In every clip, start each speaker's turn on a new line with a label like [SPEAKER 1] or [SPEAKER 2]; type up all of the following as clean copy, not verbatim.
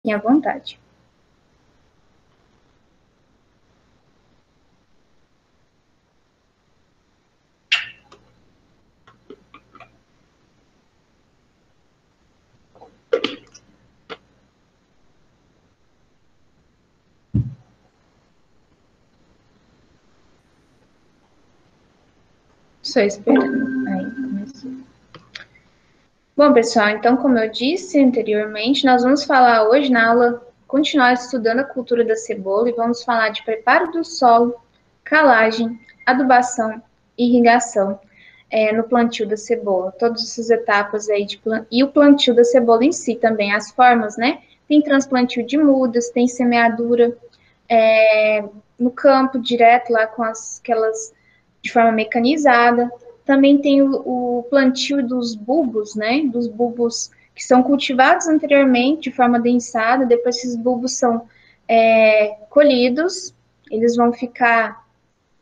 [SPEAKER 1] Fiquem à vontade. Só esperando. Aí, começou. Bom, pessoal, então, como eu disse anteriormente, nós vamos falar hoje na aula, continuar estudando a cultura da cebola e vamos falar de preparo do solo, calagem, adubação, irrigação no plantio da cebola. Todas essas etapas aí e o plantio da cebola em si também, as formas, né? Tem transplantio de mudas, tem semeadura no campo, direto lá com aquelas de forma mecanizada. Também tem o plantio dos bulbos, né? Dos bulbos que são cultivados anteriormente de forma densada, depois esses bulbos são colhidos, eles vão ficar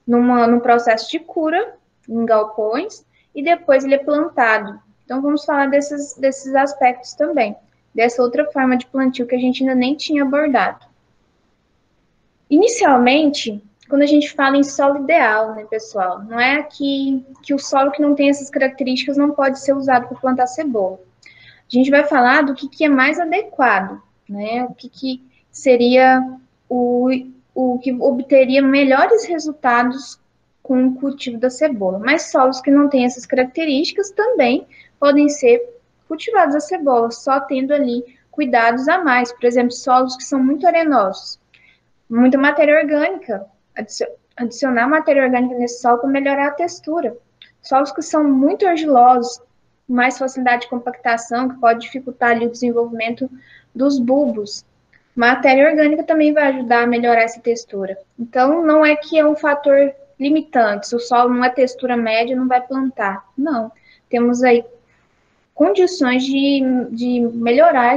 [SPEAKER 1] num processo de cura em galpões e depois ele é plantado. Então vamos falar desses aspectos também, dessa outra forma de plantio que a gente ainda nem tinha abordado. Inicialmente, quando a gente fala em solo ideal, né, pessoal, não é que o solo que não tem essas características não pode ser usado para plantar cebola. A gente vai falar do que é mais adequado, né, o que seria o que obteria melhores resultados com o cultivo da cebola. Mas solos que não têm essas características também podem ser cultivados a cebola, só tendo ali cuidados a mais. Por exemplo, solos que são muito arenosos, muita matéria orgânica, adicionar matéria orgânica nesse solo para melhorar a textura. Solos que são muito argilosos, mais facilidade de compactação, que pode dificultar ali o desenvolvimento dos bulbos. Matéria orgânica também vai ajudar a melhorar essa textura. Então, não é que é um fator limitante. Se o solo não é textura média, não vai plantar. Não. Temos aí condições de melhorar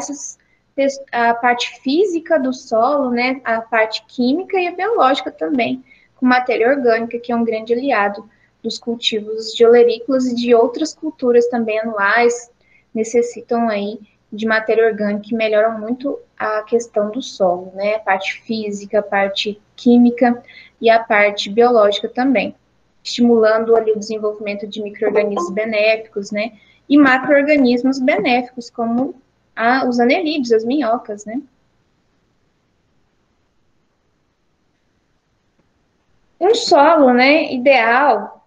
[SPEAKER 1] a parte física do solo, né, a parte química e a biológica também, com matéria orgânica, que é um grande aliado dos cultivos de olerícolas e de outras culturas também anuais, necessitam aí de matéria orgânica que melhoram muito a questão do solo, né, a parte física, a parte química e a parte biológica também, estimulando ali o desenvolvimento de micro-organismos benéficos, né, e macro-organismos benéficos, como os anelídeos, as minhocas, né? Um solo, né, ideal,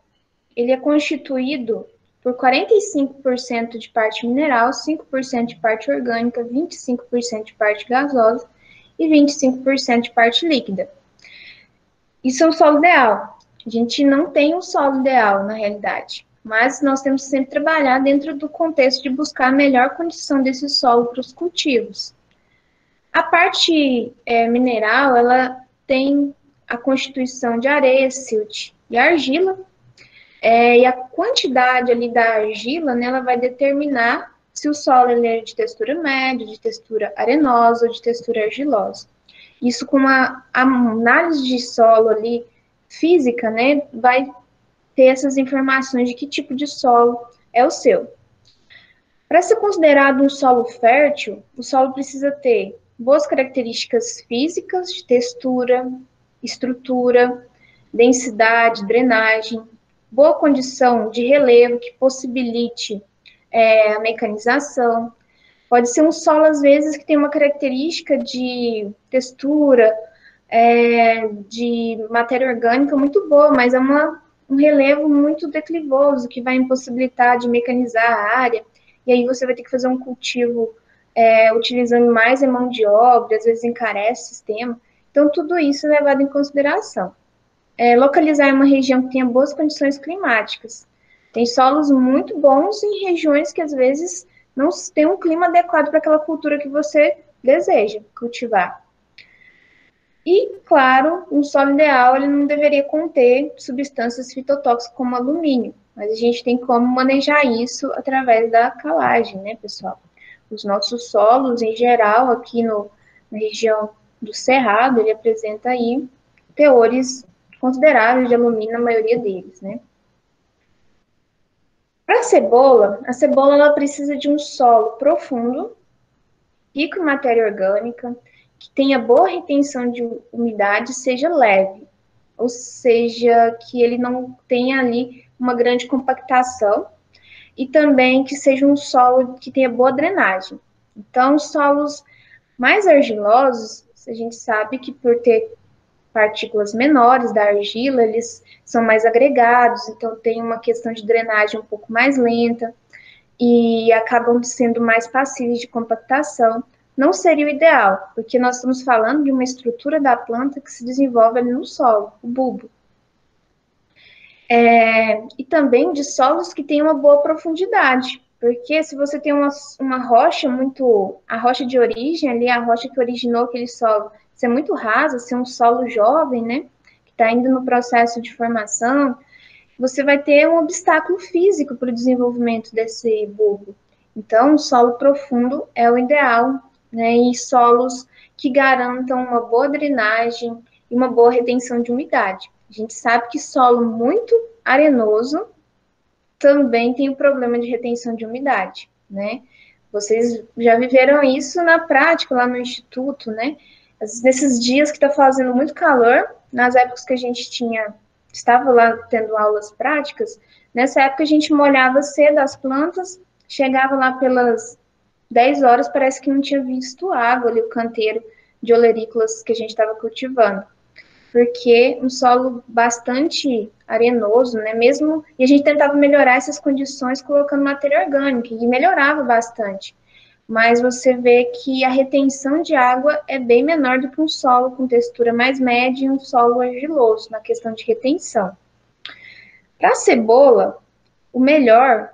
[SPEAKER 1] ele é constituído por 45% de parte mineral, 5% de parte orgânica, 25% de parte gasosa e 25% de parte líquida. Isso é um solo ideal. A gente não tem um solo ideal, na realidade, mas nós temos que sempre trabalhar dentro do contexto de buscar a melhor condição desse solo para os cultivos. A parte mineral, ela tem a constituição de areia, silt e argila, e a quantidade ali da argila, né, ela vai determinar se o solo ele é de textura média, de textura arenosa ou de textura argilosa. Isso com a análise de solo ali, física, né, vai ter essas informações de que tipo de solo é o seu. Para ser considerado um solo fértil, o solo precisa ter boas características físicas, de textura, estrutura, densidade, drenagem, boa condição de relevo que possibilite a mecanização. Pode ser um solo, às vezes, que tem uma característica de textura, de matéria orgânica muito boa, mas é um relevo muito declivoso, que vai impossibilitar de mecanizar a área, e aí você vai ter que fazer um cultivo utilizando mais a mão de obra, às vezes encarece o sistema. Então, tudo isso é levado em consideração. Localizar uma região que tenha boas condições climáticas. Tem solos muito bons em regiões que, às vezes, não tem um clima adequado para aquela cultura que você deseja cultivar. E, claro, um solo ideal ele não deveria conter substâncias fitotóxicas como alumínio, mas a gente tem como manejar isso através da calagem, né, pessoal? Os nossos solos, em geral, aqui na região do Cerrado, ele apresenta aí teores consideráveis de alumínio na maioria deles, né? Para a cebola ela precisa de um solo profundo rico em matéria orgânica, que tenha boa retenção de umidade, seja leve, ou seja, que ele não tenha ali uma grande compactação, e também que seja um solo que tenha boa drenagem. Então, solos mais argilosos, a gente sabe que por ter partículas menores da argila, eles são mais agregados, então tem uma questão de drenagem um pouco mais lenta e acabam sendo mais passíveis de compactação. Não seria o ideal, porque nós estamos falando de uma estrutura da planta que se desenvolve ali no solo, o bulbo. E também de solos que têm uma boa profundidade, porque se você tem uma rocha muito, a rocha de origem ali, a rocha que originou aquele solo, se é muito rasa, se é um solo jovem, né, que está ainda no processo de formação, você vai ter um obstáculo físico para o desenvolvimento desse bulbo. Então, o solo profundo é o ideal, né, e solos que garantam uma boa drenagem e uma boa retenção de umidade. A gente sabe que solo muito arenoso também tem o problema de retenção de umidade, né? Vocês já viveram isso na prática lá no instituto, né? Nesses dias que está fazendo muito calor, nas épocas que a gente estava lá tendo aulas práticas, nessa época a gente molhava cedo as plantas, chegava lá pelas 10 horas, parece que não tinha visto água ali, o canteiro de olerícolas que a gente estava cultivando, porque um solo bastante arenoso, né, mesmo, e a gente tentava melhorar essas condições colocando matéria orgânica, e melhorava bastante, mas você vê que a retenção de água é bem menor do que um solo com textura mais média e um solo argiloso, na questão de retenção. Para a cebola, o melhor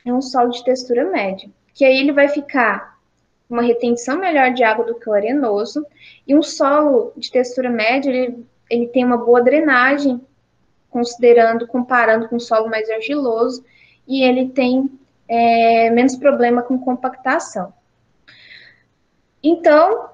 [SPEAKER 1] é um solo de textura média, que aí ele vai ficar uma retenção melhor de água do que o arenoso, e um solo de textura média, ele tem uma boa drenagem, comparando com o solo mais argiloso, e ele tem menos problema com compactação. Então,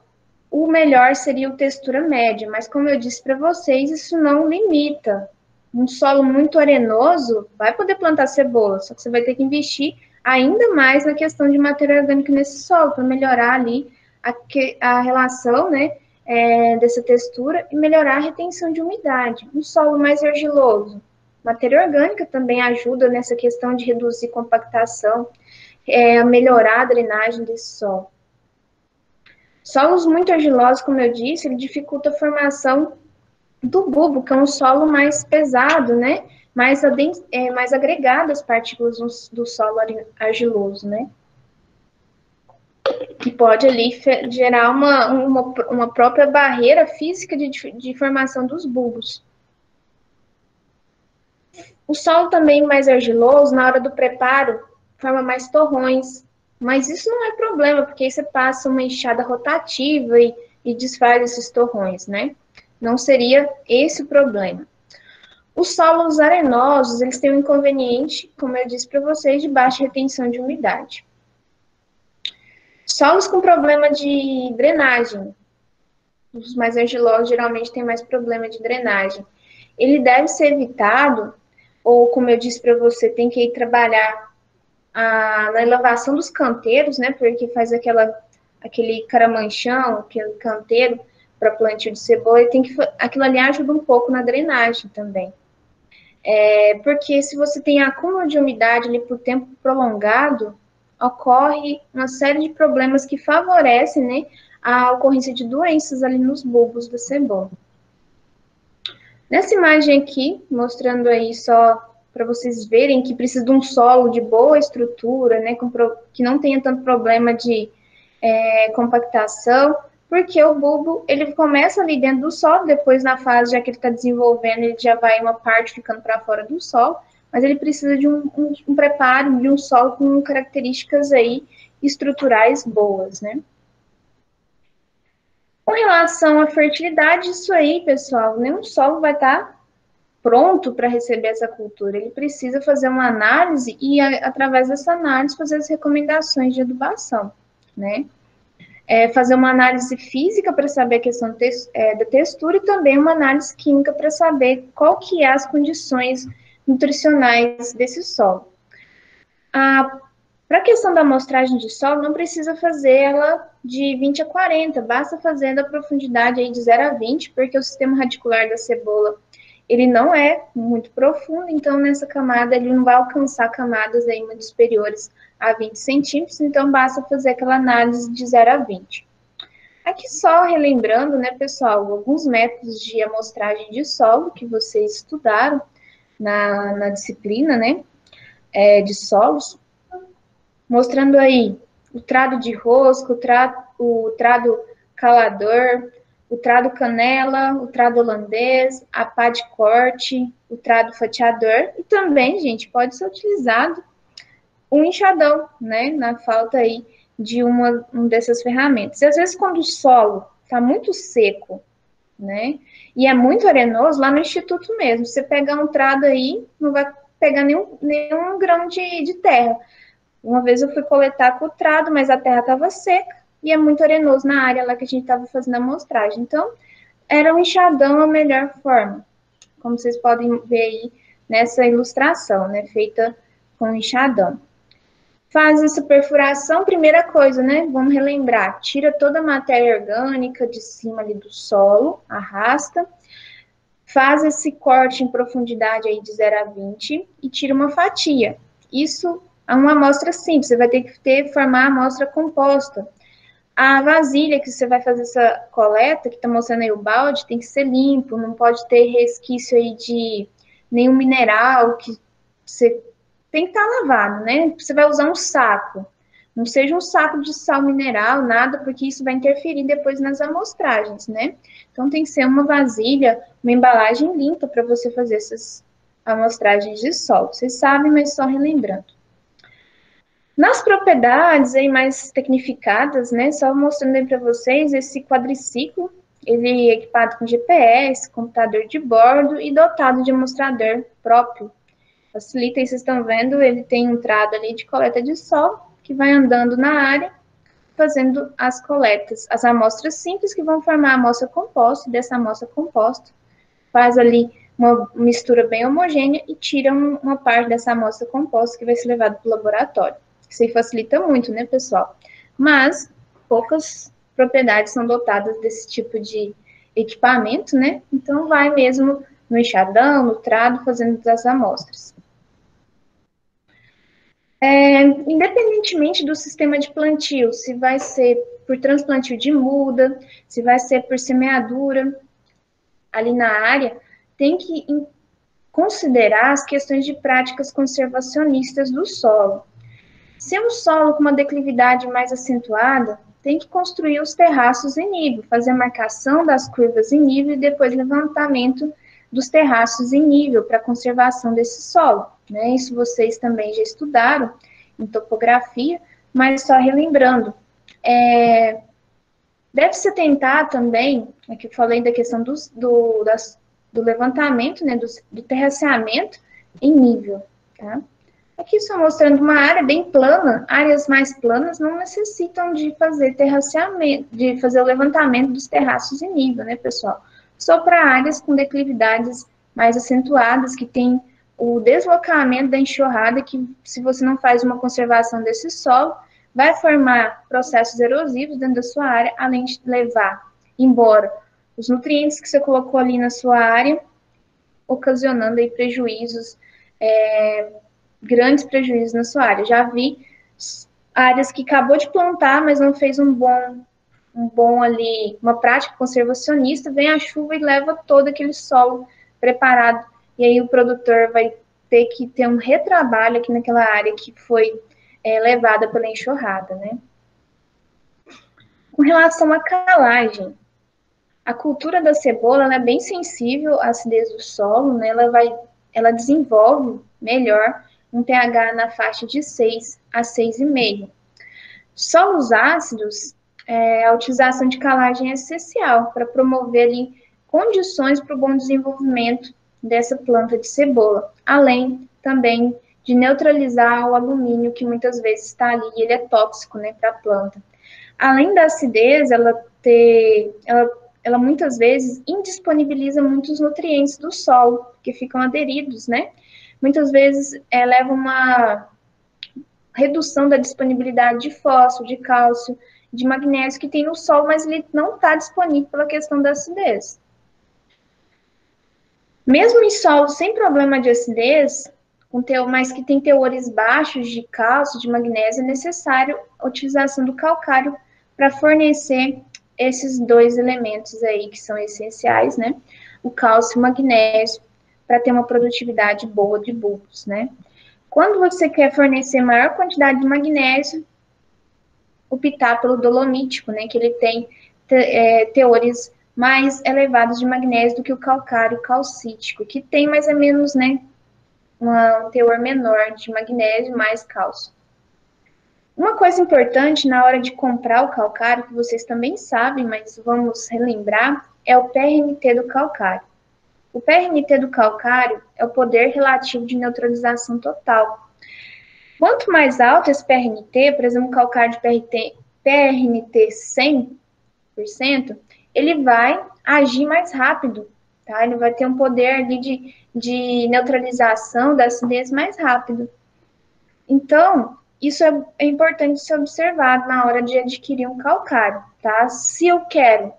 [SPEAKER 1] o melhor seria o textura média, mas como eu disse para vocês, isso não limita. Um solo muito arenoso vai poder plantar cebola, só que você vai ter que investir ainda mais na questão de matéria orgânica nesse solo, para melhorar ali a relação, né, dessa textura e melhorar a retenção de umidade. Um solo mais argiloso, matéria orgânica também ajuda nessa questão de reduzir compactação, a melhorar a drenagem desse solo. Solos muito argilosos, como eu disse, ele dificulta a formação do bulbo, que é um solo mais pesado, né? Mais agregado às partículas do solo argiloso, né? Que pode ali gerar uma própria barreira física de formação dos bulbos. O solo também mais argiloso, na hora do preparo, forma mais torrões, mas isso não é problema, porque aí você passa uma enxada rotativa e desfaz esses torrões, né? Não seria esse o problema. Os solos arenosos, eles têm um inconveniente, como eu disse para vocês, de baixa retenção de umidade. Solos com problema de drenagem, os mais argilosos geralmente têm mais problema de drenagem. Ele deve ser evitado, ou como eu disse para você, tem que ir trabalhar na elevação dos canteiros, né, porque faz aquele caramanchão, aquele canteiro para plantio de cebola, e aquilo ali ajuda um pouco na drenagem também. Porque se você tem acúmulo de umidade ali por tempo prolongado, ocorre uma série de problemas que favorecem, né, a ocorrência de doenças ali nos bulbos da cebola. Nessa imagem aqui, mostrando aí só para vocês verem que precisa de um solo de boa estrutura, né, que não tenha tanto problema de compactação, porque o bulbo, ele começa ali dentro do solo, depois na fase, já que ele está desenvolvendo, ele já vai uma parte ficando para fora do solo, mas ele precisa de um preparo de um solo com características aí estruturais boas, né? Com relação à fertilidade, isso aí, pessoal, nenhum solo vai estar pronto para receber essa cultura. Ele precisa fazer uma análise e, através dessa análise, fazer as recomendações de adubação, né? Fazer uma análise física para saber a questão da textura e também uma análise química para saber qual que é as condições nutricionais desse solo. Para a questão da amostragem de solo, não precisa fazer ela de 20 a 40, basta fazer a profundidade aí de 0 a 20, porque o sistema radicular da cebola, ele não é muito profundo, então nessa camada ele não vai alcançar camadas aí muito superiores a 20 centímetros, então basta fazer aquela análise de 0 a 20. Aqui só relembrando, né, pessoal, alguns métodos de amostragem de solo que vocês estudaram na disciplina, né, de solos, mostrando aí o trado de rosca, o trado calador, o trado canela, o trado holandês, a pá de corte, o trado fatiador, e também, gente, pode ser utilizado um enxadão, né, na falta aí de uma dessas ferramentas. E às vezes quando o solo está muito seco, né, e é muito arenoso, lá no instituto mesmo, você pegar um trado aí, não vai pegar nenhum grão de terra. Uma vez eu fui coletar com o trado, mas a terra estava seca e é muito arenoso na área lá que a gente estava fazendo a amostragem. Então, era um enxadão a melhor forma, como vocês podem ver aí nessa ilustração, né, feita com enxadão. Faz essa perfuração, primeira coisa, né, vamos relembrar, tira toda a matéria orgânica de cima ali do solo, arrasta, faz esse corte em profundidade aí de 0 a 20 e tira uma fatia. Isso é uma amostra simples, você vai ter que formar a amostra composta. A vasilha que você vai fazer essa coleta, que está mostrando aí o balde, tem que ser limpo, não pode ter resquício aí de nenhum mineral, que você tem que estar lavado, né? Você vai usar um saco. Não seja um saco de sal mineral, nada, porque isso vai interferir depois nas amostragens, né? Então tem que ser uma vasilha, uma embalagem limpa para você fazer essas amostragens de solo. Vocês sabem, mas só relembrando. Nas propriedades aí mais tecnificadas, né, só mostrando aí para vocês esse quadriciclo, ele é equipado com GPS, computador de bordo e dotado de mostrador próprio. Facilita, aí vocês estão vendo, ele tem um trado ali de coleta de solo, que vai andando na área, fazendo as coletas, as amostras simples que vão formar a amostra composta, e dessa amostra composta faz ali uma mistura bem homogênea e tira uma parte dessa amostra composta que vai ser levada para o laboratório. Isso aí facilita muito, né, pessoal? Mas poucas propriedades são dotadas desse tipo de equipamento, né? Então vai mesmo no enxadão, no trado, fazendo as amostras. Independentemente do sistema de plantio, se vai ser por transplantio de muda, se vai ser por semeadura ali na área, tem que considerar as questões de práticas conservacionistas do solo. Se é um solo com uma declividade mais acentuada, tem que construir os terraços em nível, fazer a marcação das curvas em nível e depois levantamento dos terraços em nível para a conservação desse solo, né? Isso vocês também já estudaram em topografia, mas só relembrando, deve-se tentar também, aqui eu falei da questão do levantamento, né, do terraceamento em nível, tá? Aqui só mostrando uma área bem plana, áreas mais planas não necessitam de fazer terraceamento, de fazer o levantamento dos terraços em nível, né, pessoal? Só para áreas com declividades mais acentuadas, que tem o deslocamento da enxurrada, que se você não faz uma conservação desse solo, vai formar processos erosivos dentro da sua área, além de levar embora os nutrientes que você colocou ali na sua área, ocasionando aí prejuízos, grandes prejuízos na sua área. Já vi áreas que acabou de plantar, mas não fez um bom ali, uma prática conservacionista, vem a chuva e leva todo aquele solo preparado, e aí o produtor vai ter que ter um retrabalho aqui naquela área que foi levada pela enxurrada, né? Com relação à calagem, a cultura da cebola ela é bem sensível à acidez do solo, né? Ela desenvolve melhor um pH na faixa de 6 a 6,5. Solos ácidos, a utilização de calagem é essencial para promover ali condições para o bom desenvolvimento dessa planta de cebola, além também de neutralizar o alumínio que muitas vezes está ali e ele é tóxico, né, para a planta. Além da acidez, ela muitas vezes indisponibiliza muitos nutrientes do solo, que ficam aderidos, né? Muitas vezes leva redução da disponibilidade de fósforo, de cálcio, de magnésio que tem no solo, mas ele não está disponível pela questão da acidez. Mesmo em solo sem problema de acidez, mas que tem teores baixos de cálcio, de magnésio, é necessário a utilização do calcário para fornecer esses dois elementos aí que são essenciais, né? O cálcio e o magnésio, para ter uma produtividade boa de bulbos, né? Quando você quer fornecer maior quantidade de magnésio, optar pelo dolomítico, né? Que ele tem teores mais elevados de magnésio do que o calcário calcítico, que tem mais ou menos, né, um teor menor de magnésio mais cálcio. Uma coisa importante na hora de comprar o calcário, que vocês também sabem, mas vamos relembrar, é o PRNT do calcário. O PRNT do calcário é o poder relativo de neutralização total. Quanto mais alto esse PRNT, por exemplo, o calcário de PRNT 100%, ele vai agir mais rápido, tá? Ele vai ter um poder ali de neutralização da acidez mais rápido. Então, isso é importante ser observado na hora de adquirir um calcário, tá? Se eu quero,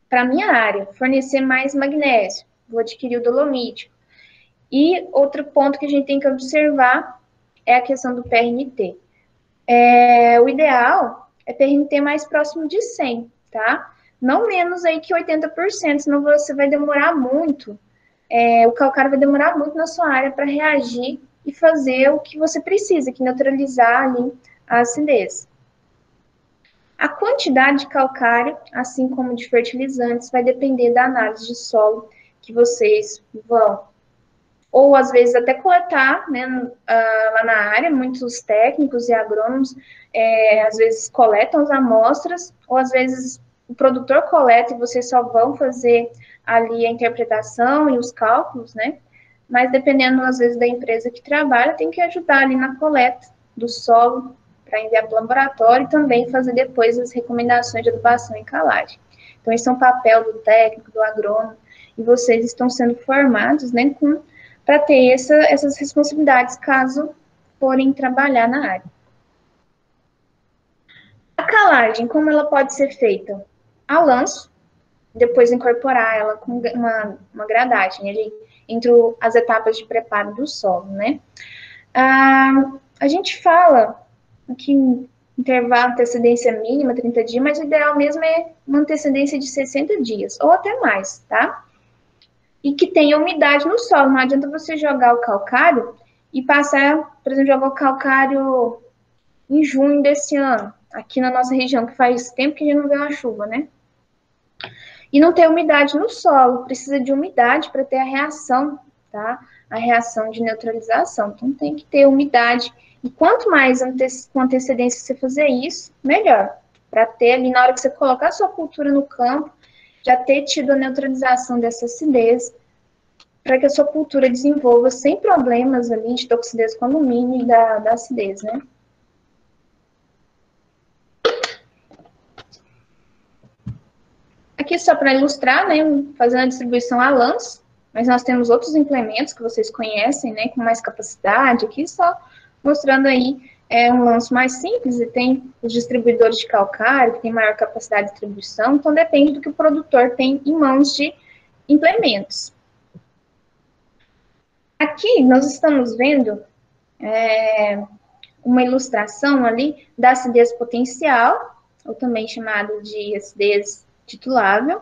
[SPEAKER 1] para minha área, fornecer mais magnésio, vou adquirir o dolomítico. E outro ponto que a gente tem que observar é a questão do PRNT. O ideal é PRNT mais próximo de 100, tá? Não menos aí que 80%, senão você vai demorar muito. O calcário vai demorar muito na sua área para reagir e fazer o que você precisa, que neutralizar ali a acidez. A quantidade de calcário, assim como de fertilizantes, vai depender da análise de solo que vocês vão, ou às vezes até coletar, né, lá na área, muitos técnicos e agrônomos, às vezes coletam as amostras, ou às vezes o produtor coleta e vocês só vão fazer ali a interpretação e os cálculos, né? Mas dependendo, às vezes, da empresa que trabalha, tem que ajudar ali na coleta do solo para enviar para o laboratório e também fazer depois as recomendações de adubação e calagem. Então, esse é um papel do técnico, do agrônomo, e vocês estão sendo formados, né, para ter essas responsabilidades caso forem trabalhar na área. A calagem, como ela pode ser feita? A lanço, depois incorporar ela com uma gradagem ali entre as etapas de preparo do solo, né? A gente fala que intervalo de antecedência mínima, 30 dias, mas o ideal mesmo é uma antecedência de 60 dias, ou até mais, tá? E que tenha umidade no solo. Não adianta você jogar o calcário e passar, por exemplo, jogar o calcário em junho desse ano, aqui na nossa região, que faz tempo que a gente não vê uma chuva, né? E não ter umidade no solo, precisa de umidade para ter a reação, tá? A reação de neutralização. Então tem que ter umidade. E quanto mais com antecedência você fazer isso, melhor. Para ter ali, na hora que você colocar a sua cultura no campo, já ter tido a neutralização dessa acidez, para que a sua cultura desenvolva sem problemas ali de toxidez com alumínio e da acidez, né? Aqui só para ilustrar, né, fazendo a distribuição a lãs, mas nós temos outros implementos que vocês conhecem, né, com mais capacidade, aqui só mostrando aí um lanço mais simples, e tem os distribuidores de calcário, que tem maior capacidade de distribuição, então depende do que o produtor tem em mãos de implementos. Aqui nós estamos vendo uma ilustração ali da acidez potencial, ou também chamada de acidez titulável,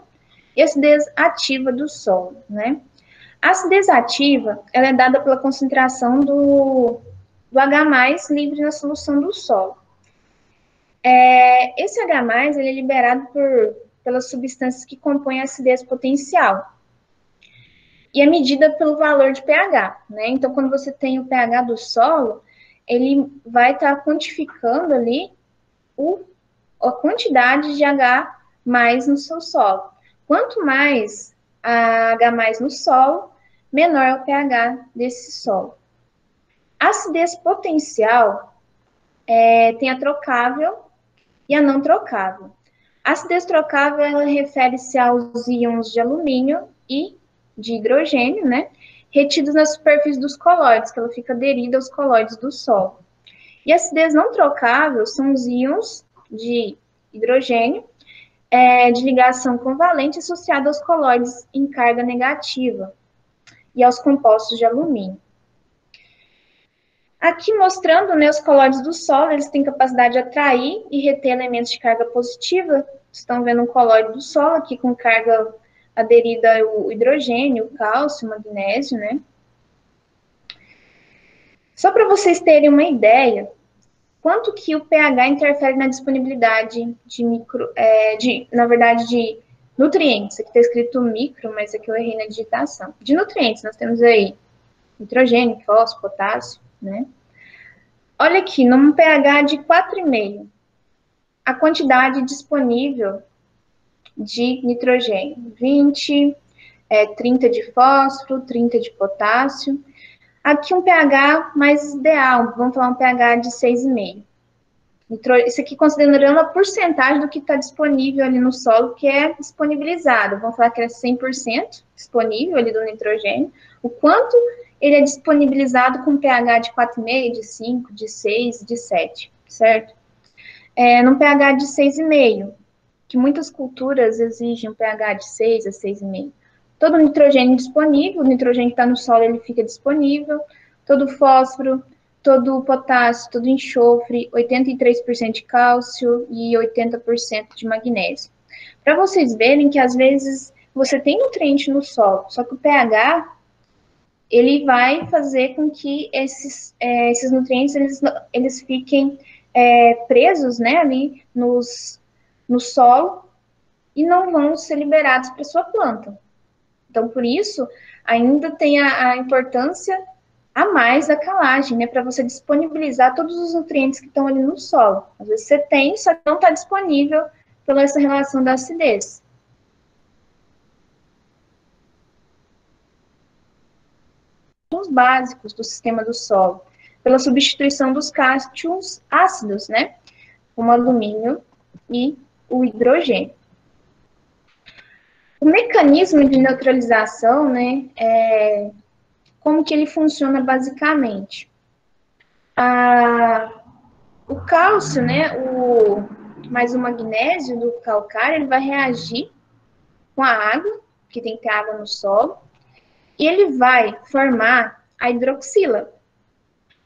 [SPEAKER 1] e acidez ativa do solo, né? A acidez ativa, ela é dada pela concentração do H+ livre na solução do solo. Esse H+, ele é liberado pelas substâncias que compõem a acidez potencial. E é medida pelo valor de pH, né? Então, quando você tem o pH do solo, ele vai estar quantificando ali a quantidade de H+ no seu solo. Quanto mais H+ no solo, menor é o pH desse solo. A acidez potencial tem a trocável e a não trocável. A acidez trocável, ela refere-se aos íons de alumínio e de hidrogênio, né, retidos na superfície dos colóides, que ela fica aderida aos colóides do solo. E acidez não trocável são os íons de hidrogênio de ligação covalente associada aos colóides em carga negativa e aos compostos de alumínio. Aqui mostrando, né, os colóides do solo, eles têm capacidade de atrair e reter elementos de carga positiva. Estão vendo um colóide do solo aqui com carga aderida ao hidrogênio, o cálcio, o magnésio, né? Só para vocês terem uma ideia, quanto que o pH interfere na disponibilidade na verdade, de nutrientes. Aqui está escrito micro, mas aqui eu errei na digitação. De nutrientes, nós temos aí nitrogênio, fósforo, potássio, né? Olha aqui, num pH de 4,5, a quantidade disponível de nitrogênio, 20, 30 de fósforo, 30 de potássio. Aqui um pH mais ideal, vamos falar um pH de 6,5. Isso aqui considerando a porcentagem do que está disponível ali no solo, que é disponibilizado. Vamos falar que é 100% disponível ali do nitrogênio. O quanto ele é disponibilizado com pH de 4,5, de 5, de 6, de 7, certo? Num pH de 6,5, que muitas culturas exigem um pH de 6 a 6,5. Todo o nitrogênio disponível, o nitrogênio que está no solo, ele fica disponível. Todo o fósforo, todo o potássio, todo o enxofre, 83% de cálcio e 80% de magnésio. Para vocês verem que, às vezes, você tem nutriente no solo, só que o pH, ele vai fazer com que esses nutrientes, eles fiquem presos, né, ali no solo e não vão ser liberados para sua planta. Então, por isso, ainda tem a importância a mais da calagem, né, para você disponibilizar todos os nutrientes que estão ali no solo. Às vezes você tem, só que não está disponível pela essa relação da acidez. Os básicos do sistema do solo, pela substituição dos cátions ácidos, né, como alumínio e o hidrogênio. O mecanismo de neutralização, né, como que ele funciona basicamente? O cálcio, né, mais o magnésio do calcário, ele vai reagir com a água, que tem que ter água no solo, e ele vai formar a hidroxila.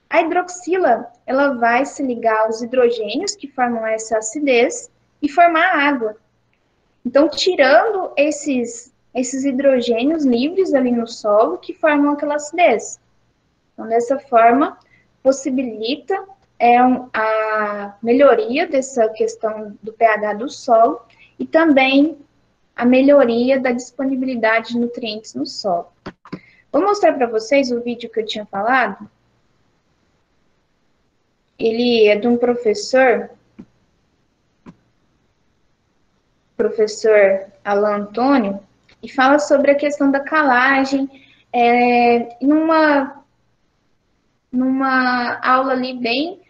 [SPEAKER 1] A hidroxila, ela vai se ligar aos hidrogênios que formam essa acidez e formar água. Então, tirando esses hidrogênios livres ali no solo que formam aquela acidez. Então, dessa forma, possibilita a melhoria dessa questão do pH do solo e também a melhoria da disponibilidade de nutrientes no solo. Vou mostrar para vocês o vídeo que eu tinha falado. Ele é de um professor Alan Antônio, e fala sobre a questão da calagem, numa aula ali bem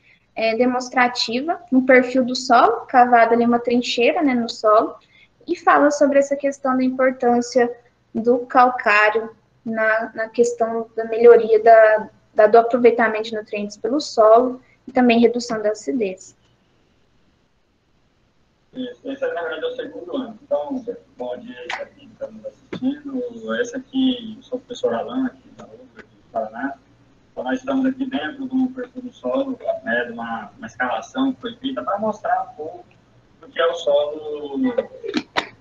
[SPEAKER 1] demonstrativa, no perfil do solo, cavado ali uma trincheira, né, no solo, e fala sobre essa questão da importância do calcário na questão da melhoria do aproveitamento de nutrientes pelo solo e também redução da acidez.
[SPEAKER 2] Isso, esse na verdade é o segundo ano. Então, bom dia para quem está nos assistindo. Esse aqui, sou o professor Alan, aqui da UFRA, do Paraná. Então, nós estamos aqui dentro do perfil do solo, né, de uma escalação que foi feita para mostrar um pouco do que é o solo,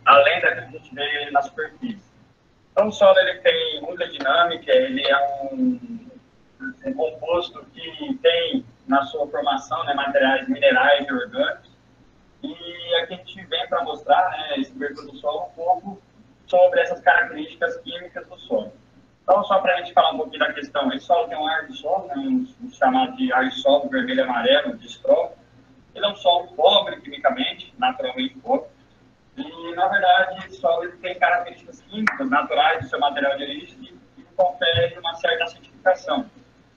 [SPEAKER 2] além daquilo que a gente vê na superfície. Então, o solo ele tem muita dinâmica, ele é um composto que tem na sua formação, né, materiais minerais e orgânicos. E aqui a gente vem para mostrar, né, esse perfil do solo, um pouco sobre essas características químicas do solo. Então, só para a gente falar um pouquinho da questão, esse solo tem um ar de solo, né, um chamado de ar de solo vermelho e amarelo, de estrófico. Ele é um solo pobre quimicamente, naturalmente pobre. E, na verdade, esse solo ele tem características químicas naturais do seu material de origem que confere uma certa acidificação.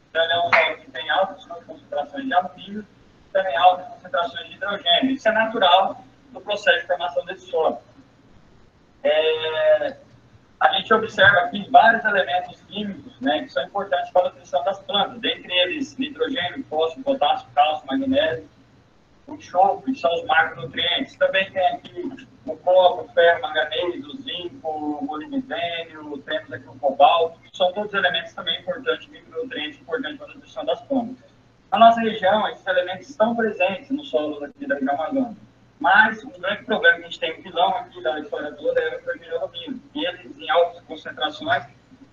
[SPEAKER 2] Então, ele é um solo que tem altas concentrações de alumínio, também altas concentrações de hidrogênio. Isso é natural do processo de formação desse solo. A gente observa aqui vários elementos químicos né, que são importantes para a nutrição das plantas, dentre eles nitrogênio, fósforo, potássio, cálcio, magnésio, o enxofre, que são os macronutrientes. Também tem aqui o cobre, o ferro, manganês, o zinco, o molibdênio, temos aqui o cobalto, são todos elementos também importantes, micronutrientes importantes para a nutrição das plantas. Na nossa região, esses elementos estão presentes no solo aqui da região amazônica. Mas um grande problema que a gente tem, um vilão aqui da história toda, é o nitrogênio e o alumínio. E eles, em altas concentrações,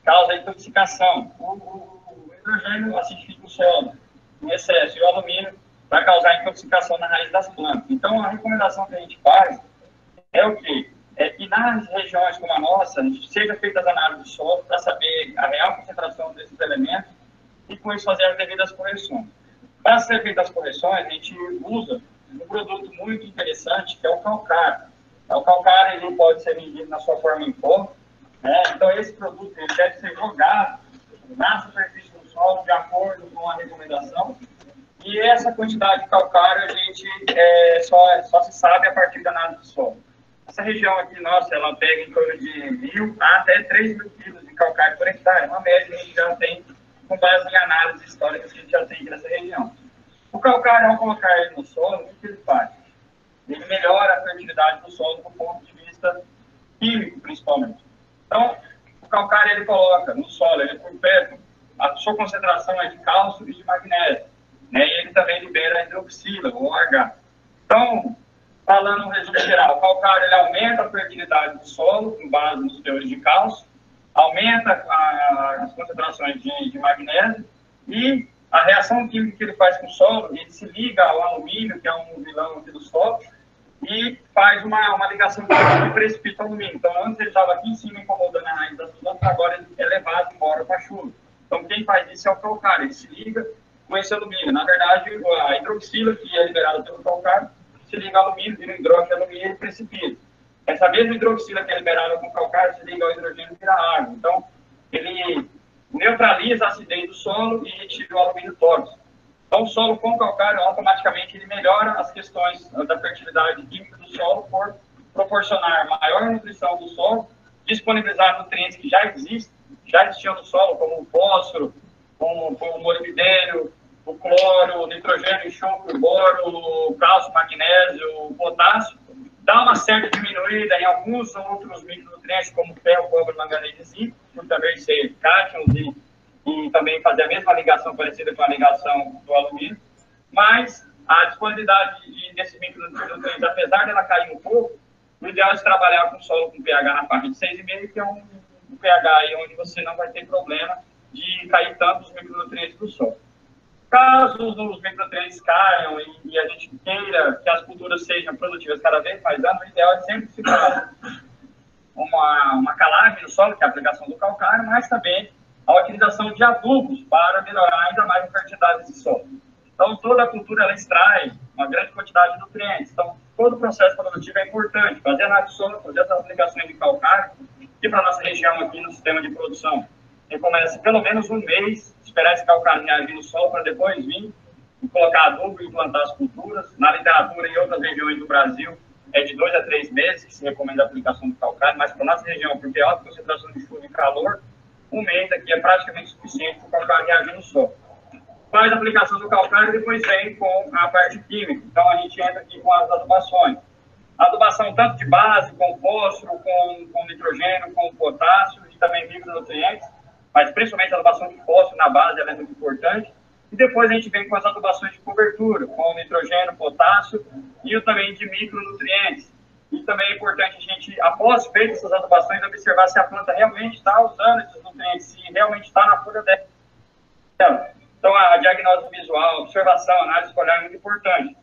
[SPEAKER 2] causam intoxicação. O nitrogênio acidifica o solo em excesso, e o alumínio vai causar intoxicação na raiz das plantas. Então, a recomendação que a gente faz é o quê? É que nas regiões como a nossa, seja feita as análises do solo para saber a real concentração desses elementos e, com isso, fazer as devidas correções. Para ser feitas as correções, a gente usa um produto muito interessante, que é o calcário. O calcário ele pode ser vendido na sua forma em pó, né? Então, esse produto ele deve ser jogado na superfície do solo, de acordo com a recomendação. E essa quantidade de calcário a gente só se sabe a partir da análise do solo. Essa região aqui, nossa, ela pega em torno de 1.000 até 3.000 quilos de calcário por hectare. Uma média que a gente já tem com base em análises históricas que a gente já tem aqui nessa região. O calcário, ao colocar ele no solo, o que ele faz? Ele melhora a fertilidade do solo do ponto de vista químico, principalmente. Então, o calcário ele coloca no solo, ele por perto, a sua concentração é de cálcio e de magnésio, né? E ele também libera a hidroxila, ou OH. Então, falando no resumo geral, o calcário ele aumenta a fertilidade do solo, com base nos teores de cálcio, aumenta as concentrações de magnésio e a reação química que ele faz com o solo, ele se liga ao alumínio, que é um vilão aqui do solo, e faz uma ligação que precipita o alumínio. Então, antes ele estava aqui em cima incomodando a raiz das plantas, agora ele é levado embora para a chuva. Então, quem faz isso é o calcário, ele se liga com esse alumínio. Na verdade, a hidroxila, que é liberada pelo calcário, se liga ao alumínio, vira hidróxido alumínio e precipita. Essa mesma hidroxila que é liberada com o calcário se liga ao hidrogênio e vira água. Então, ele neutraliza a acidez do solo e retira o alumínio tóxico. Então, o solo com calcário, automaticamente, ele melhora as questões da fertilidade química do solo por proporcionar maior nutrição do solo, disponibilizar nutrientes que já existiam no solo, como o fósforo, como o molibdênio, o cloro, o nitrogênio, o enxofre, o boro, o cálcio, o magnésio, o potássio, dá uma certa diminuída em alguns outros micronutrientes, como ferro, cobre, manganês e zinco, por também ser cátions e também fazer a mesma ligação parecida com a ligação do alumínio, mas a disponibilidade desses micronutrientes, apesar dela cair um pouco, o ideal é trabalhar com solo com pH na faixa de 6,5, que é um pH aí onde você não vai ter problema de cair tanto os micronutrientes do solo. Caso os micronutrientes caiam e a gente queira que as culturas sejam produtivas cada vez mais anos, o ideal é sempre se fazer uma calagem no solo, que é a aplicação do calcário, mas também a utilização de adubos para melhorar ainda mais a fertilidade desse solo. Então, toda a cultura ela extrai uma grande quantidade de nutrientes. Então, todo o processo produtivo é importante. Fazer análise do solo, fazer essas aplicações de calcário, e para a nossa região aqui no sistema de produção, recomeça pelo menos um mês, esperar esse calcário reagir no solo para depois vir e colocar adubo e plantar as culturas. Na literatura e outras regiões do Brasil, é de 2 a 3 meses que se recomenda a aplicação do calcário, mas para a nossa região, porque é alta concentração de chuva e calor, um mês aqui é praticamente suficiente para o calcário reagir no solo. Faz a aplicação do calcário e depois vem com a parte química. Então, a gente entra aqui com as adubações. Adubação tanto de base, com fósforo, com nitrogênio, com potássio e também micronutrientes, mas principalmente a adubação de fósforo na base ela é muito importante. E depois a gente vem com as adubações de cobertura, com nitrogênio, potássio e também de micronutrientes. E também é importante a gente, após feitas essas adubações, observar se a planta realmente está usando esses nutrientes, se realmente está na folha dela. Então, a diagnóstico visual, observação, análise foliar é muito importante.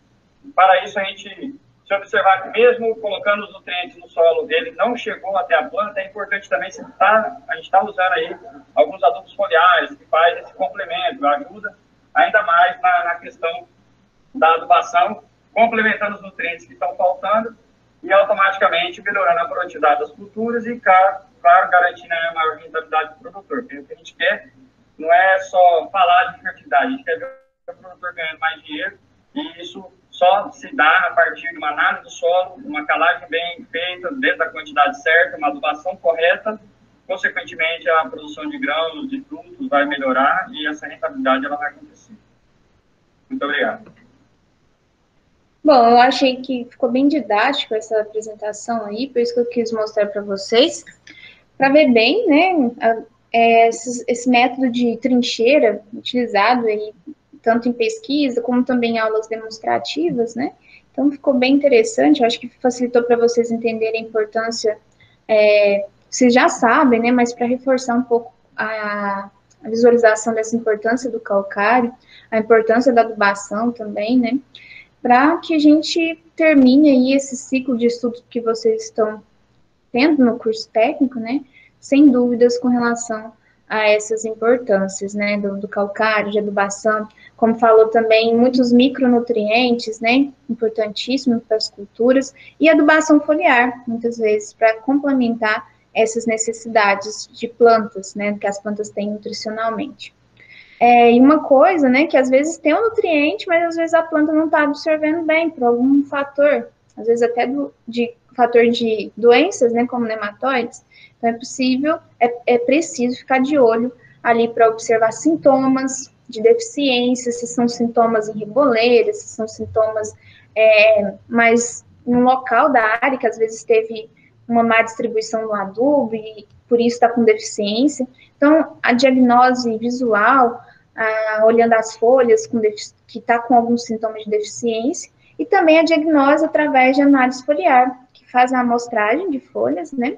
[SPEAKER 2] Para isso, a gente, se observar que mesmo colocando os nutrientes no solo dele, não chegou até a planta, é importante também se a gente está usando aí alguns adubos foliares, que faz esse complemento, ajuda ainda mais na questão da adubação, complementando os nutrientes que estão faltando e automaticamente melhorando a produtividade das culturas e, claro, garantindo a maior rentabilidade do produtor. Porque o que a gente quer não é só falar de fertilidade, a gente quer ver o produtor ganhando mais dinheiro, e isso só se dá a partir de uma análise do solo, uma calagem bem feita, dentro da quantidade certa, uma adubação correta, consequentemente a produção de grãos, de frutos custos vai melhorar e essa rentabilidade ela vai acontecer. Muito obrigado.
[SPEAKER 1] Bom, eu achei que ficou bem didático essa apresentação aí, por isso que eu quis mostrar para vocês, para ver bem, né, esse método de trincheira utilizado aí, tanto em pesquisa como também em aulas demonstrativas, né? Então ficou bem interessante, eu acho que facilitou para vocês entenderem a importância, vocês já sabem, né? Mas para reforçar um pouco a visualização dessa importância do calcário, a importância da adubação também, né? Para que a gente termine aí esse ciclo de estudos que vocês estão tendo no curso técnico, né? Sem dúvidas com relação a essas importâncias, né? Do calcário, de adubação, como falou também, muitos micronutrientes, né? Importantíssimos para as culturas, e adubação foliar, muitas vezes, para complementar essas necessidades de plantas, né? Que as plantas têm nutricionalmente. E uma coisa, né, que às vezes tem um nutriente, mas às vezes a planta não está absorvendo bem por algum fator, às vezes até de fator de doenças, né, como nematóides. Então é possível, é preciso ficar de olho ali para observar sintomas de deficiência, se são sintomas em reboleiras, se são sintomas mais no local da área, que às vezes teve uma má distribuição no adubo e por isso está com deficiência. Então, a diagnose visual, olhando as folhas que está com alguns sintomas de deficiência, e também a diagnose através de análise foliar, que faz a amostragem de folhas, né,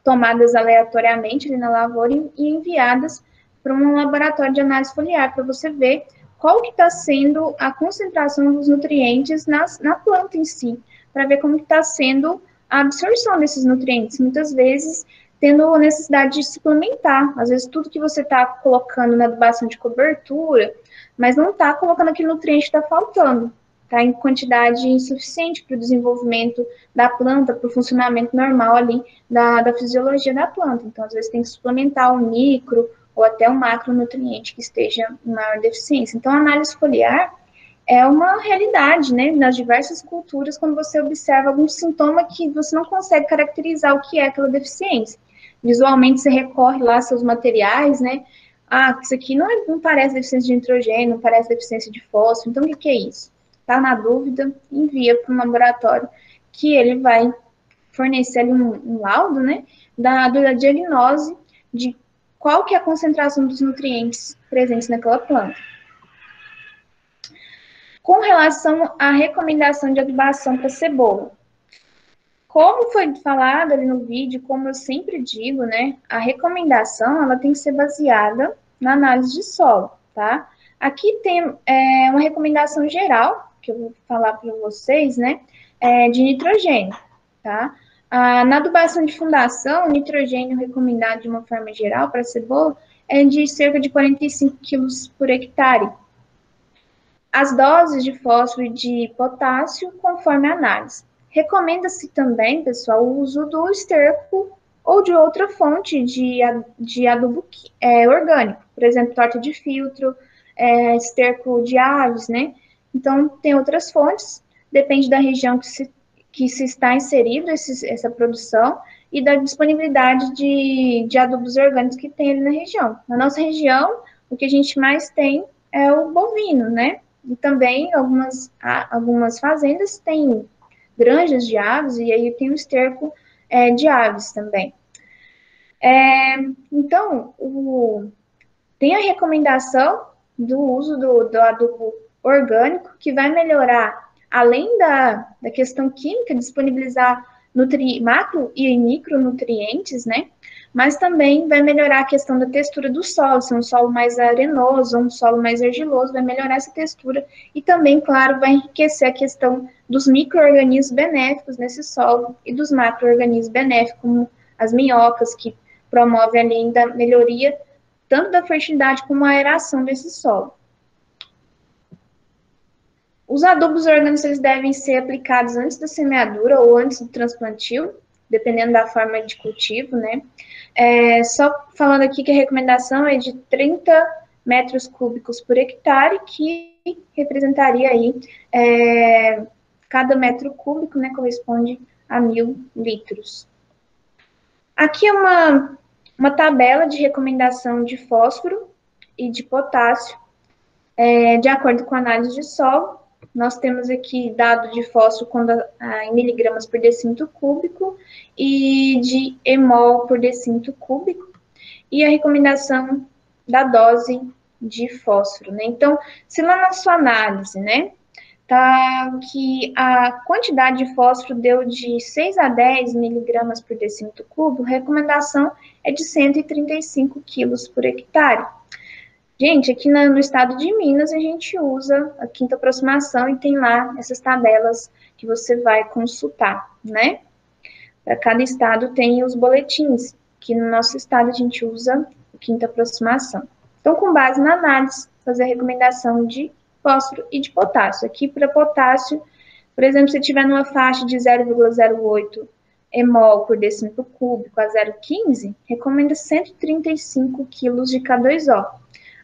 [SPEAKER 1] tomadas aleatoriamente ali na lavoura e enviadas para um laboratório de análise foliar, para você ver qual que está sendo a concentração dos nutrientes na planta em si, para ver como que está sendo a absorção desses nutrientes. Muitas vezes tendo necessidade de suplementar. Às vezes, tudo que você está colocando na adubação de cobertura, mas não está colocando aquele nutriente que está faltando. Está em quantidade insuficiente para o desenvolvimento da planta, para o funcionamento normal ali da fisiologia da planta. Então, às vezes, tem que suplementar um micro ou até um macronutriente que esteja em maior deficiência. Então, a análise foliar é uma realidade, né, nas diversas culturas, quando você observa algum sintoma que você não consegue caracterizar o que é aquela deficiência. Visualmente, você recorre lá aos seus materiais, né, isso aqui não parece deficiência de nitrogênio, não parece deficiência de fósforo, então o que é isso? Está na dúvida, envia para um laboratório que ele vai fornecer ali um laudo, né, da diagnose de qual que é a concentração dos nutrientes presentes naquela planta. Com relação à recomendação de adubação para cebola, como foi falado ali no vídeo, como eu sempre digo, né, a recomendação ela tem que ser baseada na análise de solo, tá? Aqui tem uma recomendação geral, que eu vou falar para vocês, né, de nitrogênio, tá? Na adubação de fundação, o nitrogênio recomendado de uma forma geral para a cebola é de cerca de 45 quilos por hectare. As doses de fósforo e de potássio, conforme a análise. Recomenda-se também, pessoal, o uso do esterco ou de outra fonte de adubo orgânico, por exemplo, torta de filtro, esterco de aves, né? Então, tem outras fontes, depende da região que se está inserido essa produção e da disponibilidade de adubos orgânicos que tem ali na região. Na nossa região, o que a gente mais tem é o bovino, né? E também algumas fazendas têm granjas de aves, e aí tem o esterco de aves também. Então, tem a recomendação do uso do adubo orgânico, que vai melhorar, além da questão química, disponibilizar macro e micronutrientes, né? Mas também vai melhorar a questão da textura do solo, se é um solo mais arenoso, um solo mais argiloso, vai melhorar essa textura e também, claro, vai enriquecer a questão dos micro-organismos benéficos nesse solo e dos macro-organismos benéficos, como as minhocas, que promovem ali ainda a melhoria tanto da fertilidade como a aeração desse solo. Os adubos orgânicos eles devem ser aplicados antes da semeadura ou antes do transplantio, dependendo da forma de cultivo, né? Só falando aqui que a recomendação é de 30 metros cúbicos por hectare, que representaria aí, cada metro cúbico, né, corresponde a 1.000 litros. Aqui é uma tabela de recomendação de fósforo e de potássio. De acordo com a análise de solo, nós temos aqui dado de fósforo em miligramas por decímetro cúbico e de emol por decímetro cúbico, e a recomendação da dose de fósforo, né? Então, se lá na sua análise, né, tá que a quantidade de fósforo deu de 6 a 10 miligramas por decímetro cúbico, a recomendação é de 135 quilos por hectare. Gente, aqui no estado de Minas, a gente usa a quinta aproximação e tem lá essas tabelas que você vai consultar, né? Para cada estado tem os boletins, que no nosso estado a gente usa a quinta aproximação. Então, com base na análise, fazer a recomendação de fósforo e de potássio. Aqui, para potássio, por exemplo, se tiver numa faixa de 0,08 emol por decímetro cúbico a 0,15, recomenda 135 quilos de K2O.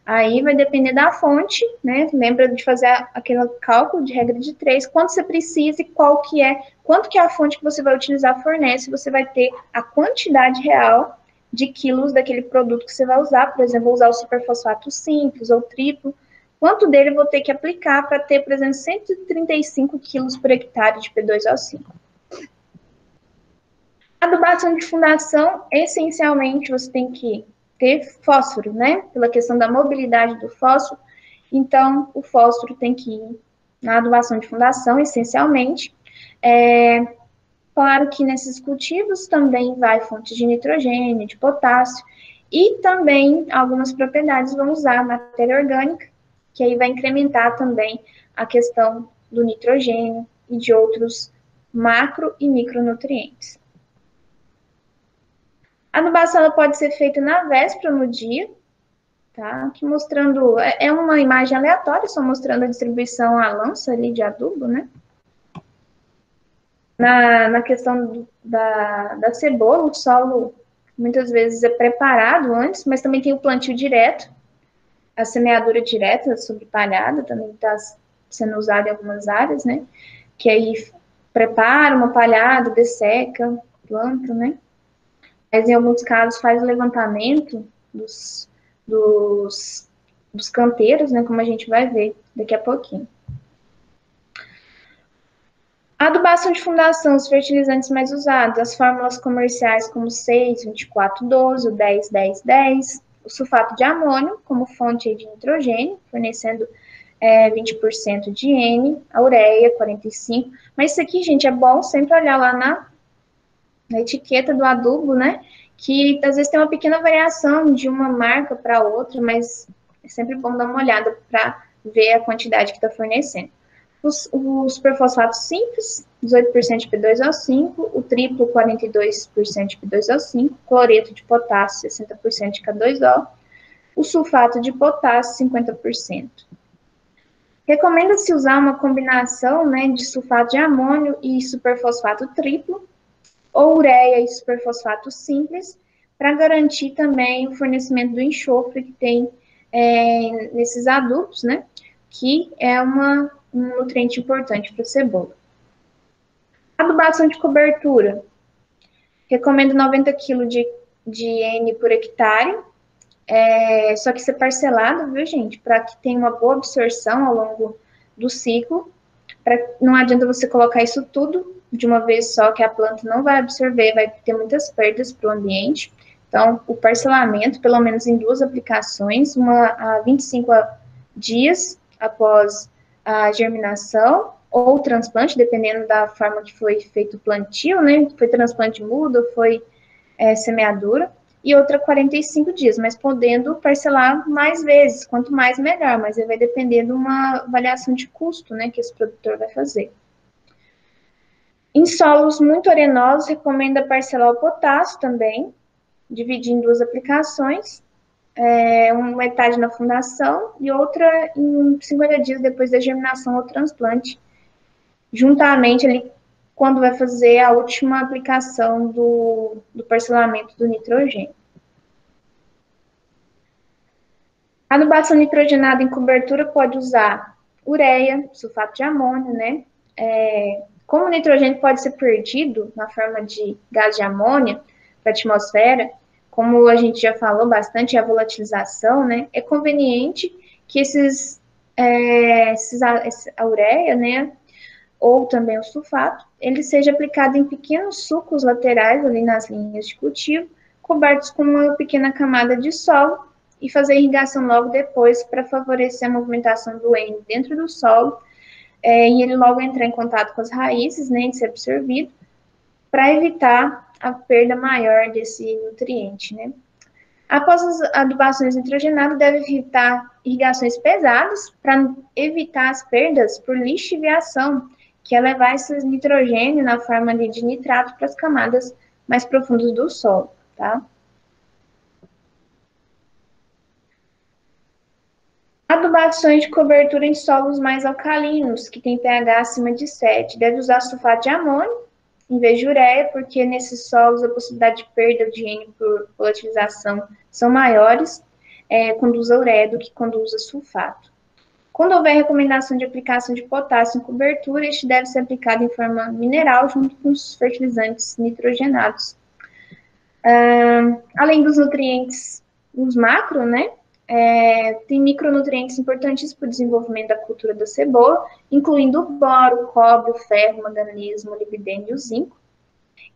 [SPEAKER 1] Aí vai depender da fonte, né? Lembra de fazer aquele cálculo de regra de 3, quanto você precisa e quanto que a fonte que você vai utilizar fornece, você vai ter a quantidade real de quilos daquele produto que você vai usar. Por exemplo, vou usar o superfosfato simples ou triplo. Quanto dele eu vou ter que aplicar para ter, por exemplo, 135 quilos por hectare de P2O5. Adubação de fundação, essencialmente, você tem que ter fósforo, né? Pela questão da mobilidade do fósforo. Então, o fósforo tem que ir na adubação de fundação, essencialmente. Claro que nesses cultivos também vai fontes de nitrogênio, de potássio, e também algumas propriedades vão usar matéria orgânica, que aí vai incrementar também a questão do nitrogênio e de outros macro e micronutrientes. A adubação ela pode ser feita na véspera no dia, tá? Aqui mostrando, é uma imagem aleatória, só mostrando a distribuição à lança ali de adubo, né? Na questão da cebola, o solo muitas vezes é preparado antes, mas também tem o plantio direto, a semeadura direta sobre palhada também está sendo usada em algumas áreas, né? Que aí prepara uma palhada, desseca, planta, né? Mas em alguns casos faz o levantamento dos canteiros, né? Como a gente vai ver daqui a pouquinho. A adubação de fundação, os fertilizantes mais usados, as fórmulas comerciais como 6, 24, 12, o 10, 10, 10, o sulfato de amônio como fonte de nitrogênio, fornecendo 20% de N, a ureia, 45%. Mas isso aqui, gente, é bom sempre olhar lá na etiqueta do adubo, né? Que às vezes tem uma pequena variação de uma marca para outra, mas é sempre bom dar uma olhada para ver a quantidade que está fornecendo. O superfosfato simples, 18% de P2O5, o triplo, 42% de P2O5, cloreto de potássio, 60% de K2O, o sulfato de potássio, 50%. Recomenda-se usar uma combinação, né, de sulfato de amônio e superfosfato triplo, ou ureia e superfosfato simples, para garantir também o fornecimento do enxofre que tem nesses adubos, né, que é um nutriente importante para a cebola. Adubação de cobertura. Recomendo 90 kg de N por hectare, só que ser parcelado, viu, gente? Para que tenha uma boa absorção ao longo do ciclo. Não adianta você colocar isso tudo de uma vez só, que a planta não vai absorver, vai ter muitas perdas para o ambiente. Então, o parcelamento, pelo menos em 2 aplicações, uma a 25 dias após a germinação ou transplante, dependendo da forma que foi feito o plantio, né? Foi transplante mudo, foi semeadura, e outra 45 dias, mas podendo parcelar mais vezes, quanto mais melhor, mas aí vai depender de uma avaliação de custo, né, que esse produtor vai fazer. Em solos muito arenosos, recomenda parcelar o potássio também, dividir em 2 aplicações, uma metade na fundação e outra em 50 dias depois da germinação ou transplante, juntamente ali quando vai fazer a última aplicação do parcelamento do nitrogênio. A adubação nitrogenada em cobertura pode usar ureia, sulfato de amônio, né? Como o nitrogênio pode ser perdido na forma de gás de amônia para a atmosfera, como a gente já falou bastante, a volatilização, né, é conveniente que a ureia, né, ou também o sulfato, ele seja aplicado em pequenos sulcos laterais ali nas linhas de cultivo, cobertos com uma pequena camada de solo e fazer irrigação logo depois para favorecer a movimentação do N dentro do solo e ele logo entrar em contato com as raízes, né, de ser absorvido, para evitar a perda maior desse nutriente, né. Após as adubações nitrogenadas, deve evitar irrigações pesadas para evitar as perdas por lixiviação, que é levar esse nitrogênio na forma ali de nitrato para as camadas mais profundas do solo, tá? Adubações de cobertura em solos mais alcalinos, que tem pH acima de 7. Deve usar sulfato de amônio em vez de ureia, porque nesses solos a possibilidade de perda de N por volatilização são maiores quando usa ureia do que quando usa sulfato. Quando houver recomendação de aplicação de potássio em cobertura, este deve ser aplicado em forma mineral junto com os fertilizantes nitrogenados. Além dos nutrientes, os macro, né? Tem micronutrientes importantes para o desenvolvimento da cultura da cebola, incluindo o boro, o cobre, o ferro, o manganês, o molibdênio e o zinco.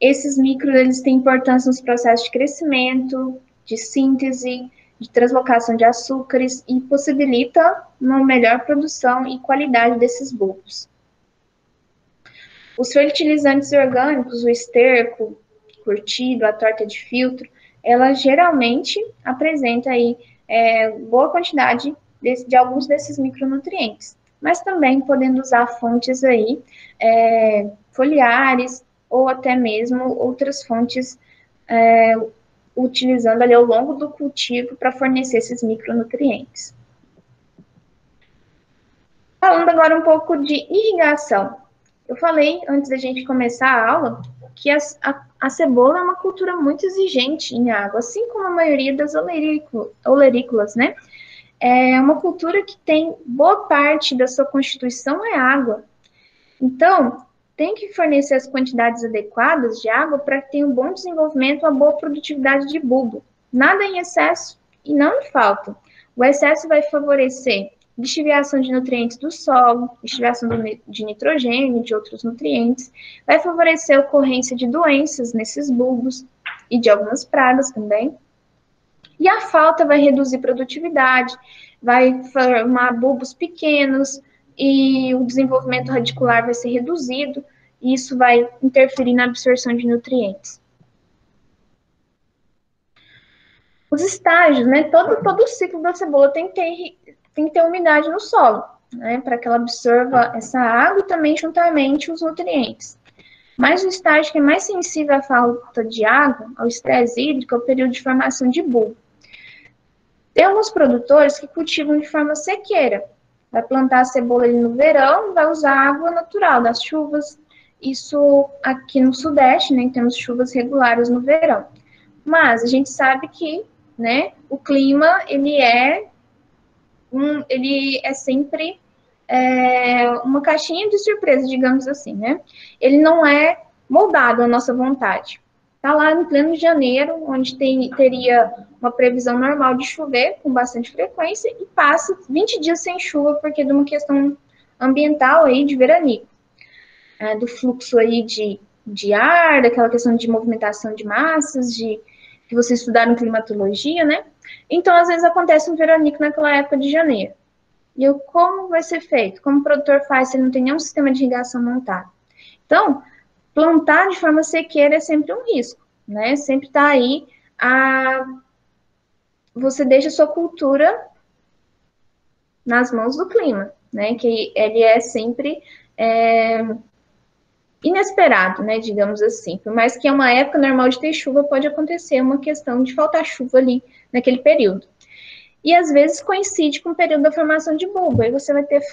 [SPEAKER 1] Esses micros eles têm importância nos processos de crescimento, de síntese, de translocação de açúcares e possibilita uma melhor produção e qualidade desses bulbos. Os fertilizantes orgânicos, o esterco, curtido, a torta de filtro, ela geralmente apresenta aí boa quantidade de alguns desses micronutrientes, mas também podendo usar fontes aí foliares ou até mesmo outras fontes utilizando ali ao longo do cultivo para fornecer esses micronutrientes. Falando agora um pouco de irrigação. Eu falei, antes da gente começar a aula, que a cebola é uma cultura muito exigente em água, assim como a maioria das olerícolas, né? É uma cultura que tem boa parte da sua constituição é água. Então, tem que fornecer as quantidades adequadas de água para ter um bom desenvolvimento, uma boa produtividade de bulbo. Nada em excesso e não em falta. O excesso vai favorecer lixiviação de nutrientes do solo, lixiviação de nitrogênio e de outros nutrientes, vai favorecer a ocorrência de doenças nesses bulbos e de algumas pragas também. E a falta vai reduzir produtividade, vai formar bulbos pequenos e o desenvolvimento radicular vai ser reduzido, e isso vai interferir na absorção de nutrientes. Os estágios, né? Todo o ciclo da cebola tem que ter umidade no solo, né? Para que ela absorva essa água e também juntamente os nutrientes. Mas o estágio que é mais sensível à falta de água, ao estresse hídrico, é o período de formação de bulbo. Tem alguns produtores que cultivam de forma sequeira. Vai plantar a cebola ali no verão, vai usar a água natural das chuvas. Isso aqui no Sudeste, né? Temos chuvas regulares no verão. Mas a gente sabe que, né, o clima, ele é sempre uma caixinha de surpresa, digamos assim, né? Ele não é moldado à nossa vontade. Está lá no pleno janeiro, onde teria uma previsão normal de chover com bastante frequência e passa 20 dias sem chuva porque de uma questão ambiental aí de veranico, do fluxo aí de ar, daquela questão de movimentação de massas, que vocês estudaram climatologia, né? Então, às vezes acontece um veranico naquela época de janeiro. E como vai ser feito? Como o produtor faz se ele não tem nenhum sistema de irrigação montado? Então, plantar de forma sequeira é sempre um risco, né? Sempre está aí você deixa a sua cultura nas mãos do clima, né? Que ele é sempre inesperado, né? Digamos assim. Por mais que é uma época normal de ter chuva, pode acontecer uma questão de faltar chuva ali naquele período. E às vezes coincide com o período da formação de bulbo. Aí você vai ter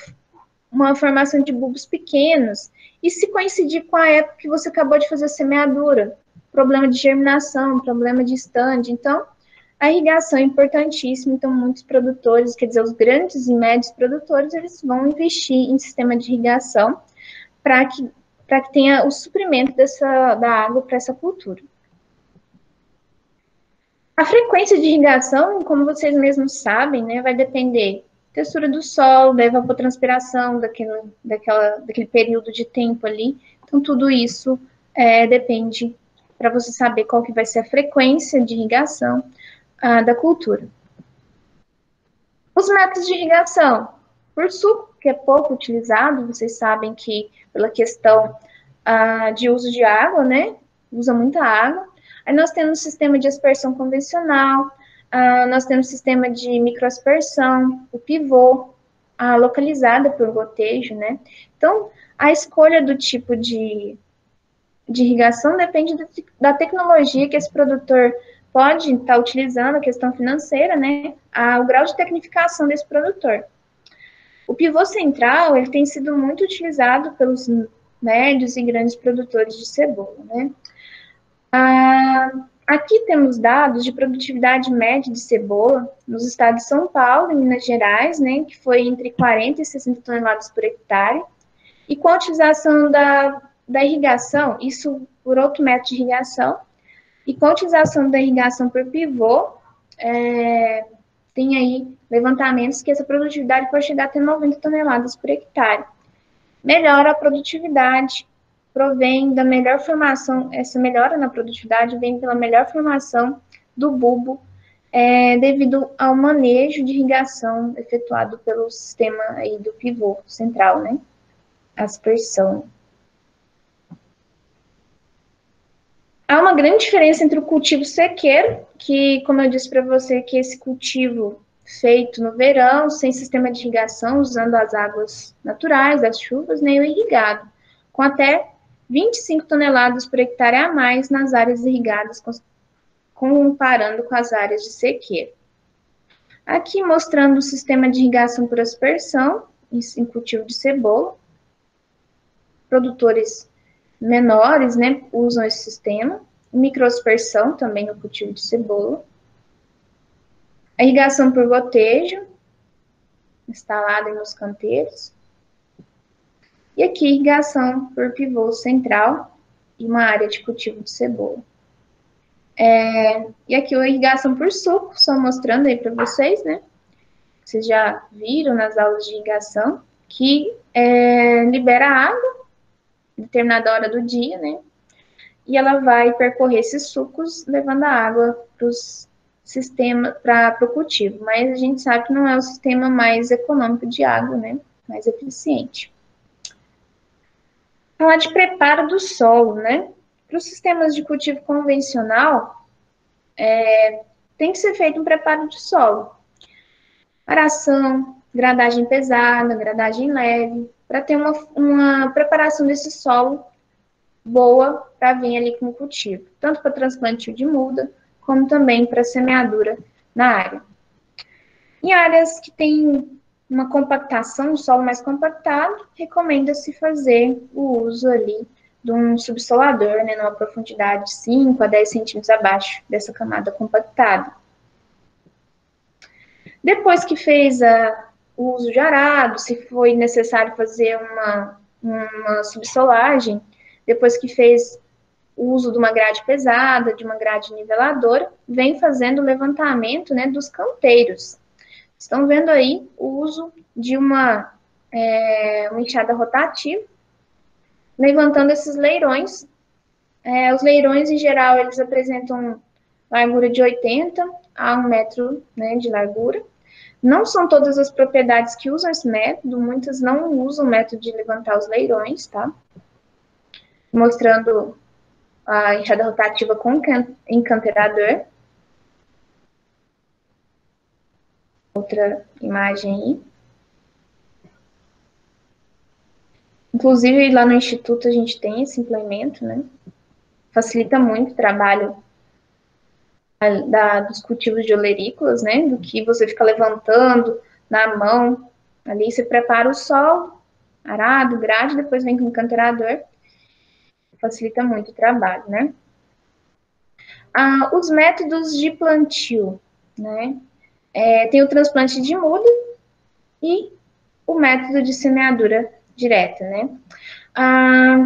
[SPEAKER 1] uma formação de bulbos pequenos. E se coincidir com a época que você acabou de fazer a semeadura, problema de germinação, problema de stand. Então, a irrigação é importantíssima. Então, muitos produtores, quer dizer, os grandes e médios produtores, eles vão investir em sistema de irrigação para que tenha o suprimento da água para essa cultura. A frequência de irrigação, como vocês mesmos sabem, né, vai depender da textura do solo, da evapotranspiração, daquele período de tempo ali. Então, tudo isso depende para você saber qual que vai ser a frequência de irrigação da cultura. Os métodos de irrigação. Por suco, que é pouco utilizado, vocês sabem que pela questão de uso de água, né? Usa muita água. Aí nós temos o sistema de aspersão convencional, nós temos o sistema de microaspersão, o pivô, localizada por gotejo, né? Então, a escolha do tipo de irrigação depende da tecnologia que esse produtor pode estar utilizando, a questão financeira, né? O grau de tecnificação desse produtor. O pivô central, ele tem sido muito utilizado pelos médios e grandes produtores de cebola, né? Aqui temos dados de produtividade média de cebola nos estados de São Paulo e Minas Gerais, né, que foi entre 40 e 60 toneladas por hectare, e com a utilização da irrigação, isso por outro método de irrigação, e com a utilização da irrigação por pivô, tem aí levantamentos que essa produtividade pode chegar até 90 toneladas por hectare. Melhora a produtividade, provém da melhor formação, essa melhora na produtividade vem pela melhor formação do bulbo, devido ao manejo de irrigação efetuado pelo sistema aí do pivô central, né? Aspersão. Há uma grande diferença entre o cultivo sequeiro, que, como eu disse para você, que esse cultivo feito no verão, sem sistema de irrigação, usando as águas naturais, das chuvas, né, e o irrigado, com até 25 toneladas por hectare a mais nas áreas irrigadas, comparando com as áreas de sequeiro. Aqui mostrando o sistema de irrigação por aspersão, em cultivo de cebola. Produtores menores, né, usam esse sistema. Microaspersão também no cultivo de cebola. A irrigação por gotejo, instalada nos canteiros. E aqui, irrigação por pivô central e uma área de cultivo de cebola. E aqui a irrigação por suco, só mostrando aí para vocês, né? Vocês já viram nas aulas de irrigação, que libera água em determinada hora do dia, né? E ela vai percorrer esses sucos, levando a água para os sistemas, para o cultivo. Mas a gente sabe que não é o sistema mais econômico de água, né? Mais eficiente. Falar de preparo do solo, né? Para os sistemas de cultivo convencional, tem que ser feito um preparo de solo. Aração, gradagem pesada, gradagem leve, para ter uma preparação desse solo boa para vir ali com o cultivo, tanto para transplantio de muda, como também para semeadura na área. Em áreas que tem uma compactação, um solo mais compactado, recomenda-se fazer o uso ali de um subsolador, né, numa profundidade de 5 a 10 centímetros abaixo dessa camada compactada. Depois que fez o uso de arado, se foi necessário fazer uma subsolagem, depois que fez o uso de uma grade pesada, de uma grade niveladora, vem fazendo o levantamento, né, dos canteiros. Estão vendo aí o uso de uma enxada rotativa, levantando esses leirões. Os leirões, em geral, eles apresentam largura de 80 a 1 metro, né, de largura. Não são todas as propriedades que usam esse método, muitas não usam o método de levantar os leirões, tá? Mostrando a enxada rotativa com encanterador. Outra imagem aí. Inclusive, lá no Instituto a gente tem esse implemento, né? Facilita muito o trabalho dos cultivos de olerícolas, né? Do que você fica levantando na mão. Ali você prepara o solo, arado, grade, depois vem com o encanterador. Facilita muito o trabalho, né? Os métodos de plantio, né? Tem o transplante de muda e o método de semeadura direta, né?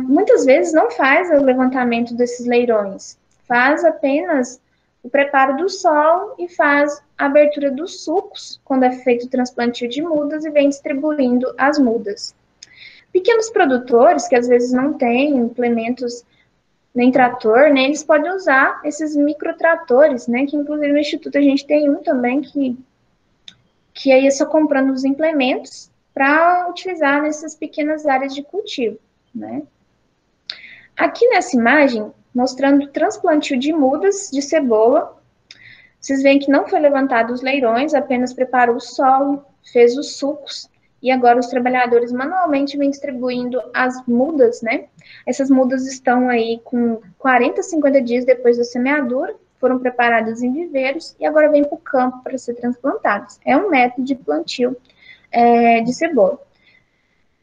[SPEAKER 1] Muitas vezes não faz o levantamento desses leirões, faz apenas o preparo do solo e faz a abertura dos sulcos, quando é feito o transplantio de mudas, e vem distribuindo as mudas. Pequenos produtores, que às vezes não têm implementos nem trator, né, eles podem usar esses microtratores, né, que inclusive no Instituto a gente tem um também, que aí é só comprando os implementos para utilizar nessas pequenas áreas de cultivo, né. Aqui nessa imagem, mostrando o transplantio de mudas de cebola, vocês veem que não foi levantado os leirões, apenas preparou o solo, fez os sulcos, e agora os trabalhadores manualmente vêm distribuindo as mudas, né? Essas mudas estão aí com 40, 50 dias depois da semeadura, foram preparadas em viveiros e agora vêm para o campo para ser transplantadas. É um método de plantio de cebola.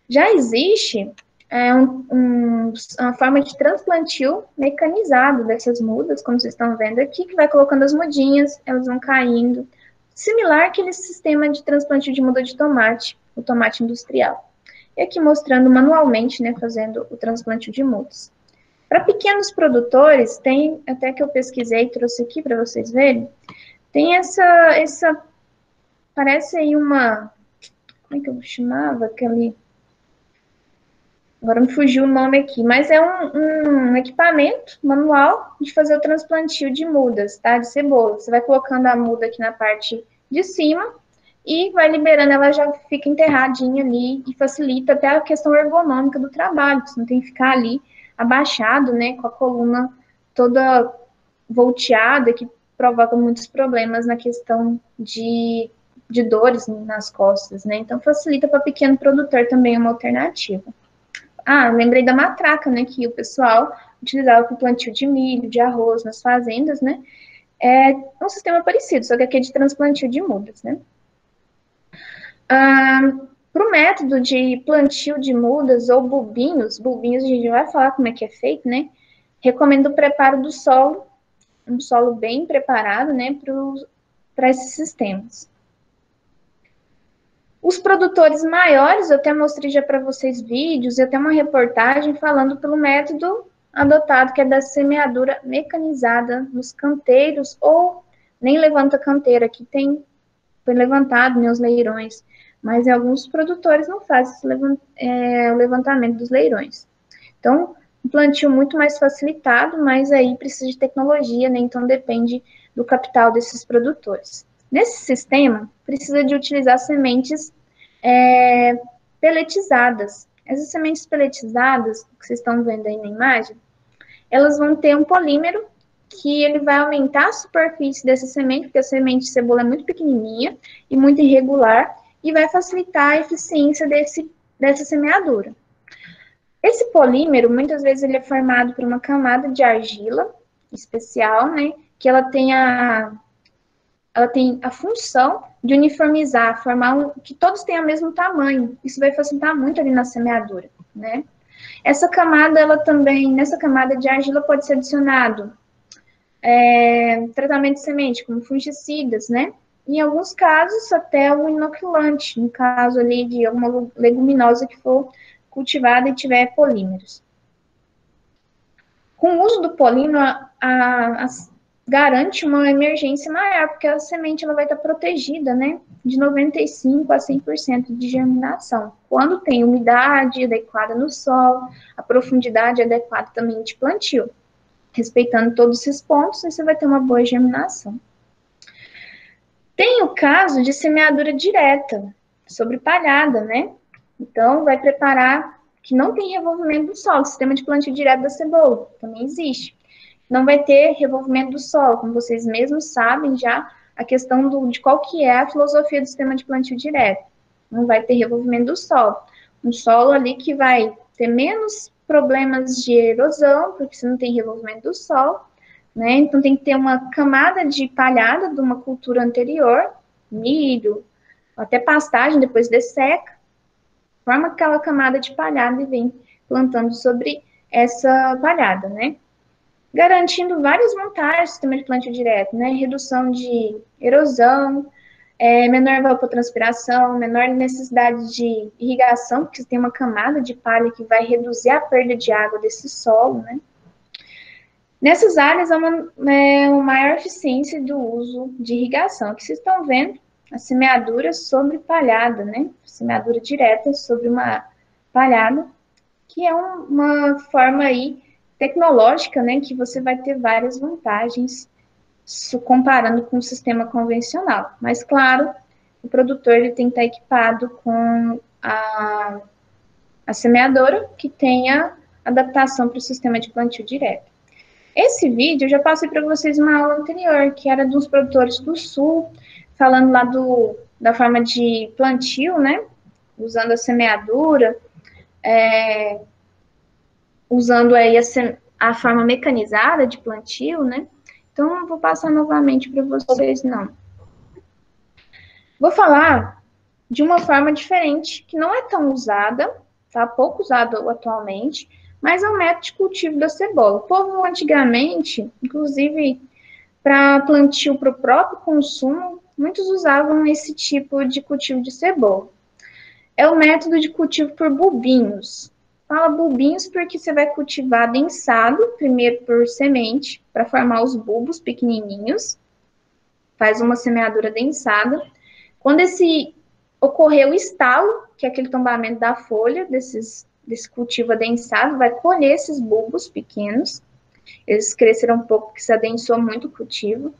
[SPEAKER 1] Já existe uma forma de transplantio mecanizado dessas mudas, como vocês estão vendo aqui, que vai colocando as mudinhas, elas vão caindo, similar àquele sistema de transplantio de muda de tomate, o tomate industrial. E aqui mostrando manualmente, né, fazendo o transplantio de mudas. Para pequenos produtores, tem, até que eu pesquisei e trouxe aqui para vocês verem, tem essa, parece aí uma, como é que eu chamava aquele... Agora me fugiu o nome aqui, mas é um equipamento manual de fazer o transplantio de mudas, tá? De cebola. Você vai colocando a muda aqui na parte de cima e vai liberando, ela já fica enterradinha ali e facilita até a questão ergonômica do trabalho. Você não tem que ficar ali abaixado, né, com a coluna toda volteada, que provoca muitos problemas na questão de dores nas costas, né? Então facilita para pequeno produtor também uma alternativa. Ah, lembrei da matraca, né, que o pessoal utilizava para o plantio de milho, de arroz nas fazendas, né? É um sistema parecido, só que aqui é de transplantio de mudas, né? Para o método de plantio de mudas ou bulbinhos a gente vai falar como é que é feito, né? Recomendo o preparo do solo, um solo bem preparado, né, para esses sistemas. Os produtores maiores, eu até mostrei já para vocês vídeos e até uma reportagem falando pelo método adotado, que é da semeadura mecanizada nos canteiros, ou nem levanta canteira, que foi levantado, né, os leirões, mas alguns produtores não fazem o levantamento dos leirões. Então, um plantio muito mais facilitado, mas aí precisa de tecnologia, né, então depende do capital desses produtores. Nesse sistema, precisa de utilizar sementes peletizadas. Essas sementes peletizadas, que vocês estão vendo aí na imagem, elas vão ter um polímero que ele vai aumentar a superfície dessa semente, porque a semente de cebola é muito pequenininha e muito irregular, e vai facilitar a eficiência dessa semeadura. Esse polímero, muitas vezes, ele é formado por uma camada de argila especial, né, que ela tem a função de uniformizar, que todos tenham o mesmo tamanho. Isso vai facilitar muito ali na semeadura, né? Essa camada, ela também, nessa camada de argila pode ser adicionado tratamento de semente, como fungicidas, né? Em alguns casos, até um inoculante, no caso ali de alguma leguminosa que for cultivada e tiver polímeros. Com o uso do polímero, garante uma emergência maior, porque a semente ela vai estar protegida, né, de 95% a 100% de germinação. Quando tem umidade adequada no solo, a profundidade adequada também de plantio. Respeitando todos esses pontos, você vai ter uma boa germinação. Tem o caso de semeadura direta, sobre palhada, né? Então, vai preparar que não tem revolvimento do solo, sistema de plantio direto da cebola, também existe. Não vai ter revolvimento do solo, como vocês mesmos sabem já, a questão de qual que é a filosofia do sistema de plantio direto. Não vai ter revolvimento do solo. Um solo ali que vai ter menos problemas de erosão, porque você não tem revolvimento do solo, né? Então tem que ter uma camada de palhada de uma cultura anterior, milho, até pastagem, depois desseca, forma aquela camada de palhada e vem plantando sobre essa palhada, né? Garantindo várias vantagens do sistema de plantio direto, né? Redução de erosão, menor evapotranspiração, menor necessidade de irrigação, porque você tem uma camada de palha que vai reduzir a perda de água desse solo, né? Nessas áreas, há uma maior eficiência do uso de irrigação. Aqui vocês estão vendo a semeadura sobre palhada, né? Semeadura direta sobre uma palhada, que é uma forma aí tecnológica, né? Que você vai ter várias vantagens comparando com o sistema convencional. Mas, claro, o produtor ele tem que estar equipado com a semeadora que tenha adaptação para o sistema de plantio direto. Esse vídeo eu já passei para vocês uma aula anterior, que era dos produtores do Sul, falando lá da forma de plantio, né? Usando a semeadura, usando aí a forma mecanizada de plantio, né? Então, não vou passar novamente para vocês, não. Vou falar de uma forma diferente, que não é tão usada, tá? Pouco usado atualmente, mas é um método de cultivo da cebola. O povo antigamente, inclusive para plantio para o próprio consumo, muitos usavam esse tipo de cultivo de cebola. É o método de cultivo por bulbinhos. Fala bulbinhos porque você vai cultivar densado, primeiro por semente, para formar os bulbos pequenininhos. Faz uma semeadura densada. Quando ocorrer o estalo, que é aquele tombamento da folha desse cultivo adensado, vai colher esses bulbos pequenos. Eles cresceram um pouco porque se adensou muito o cultivo.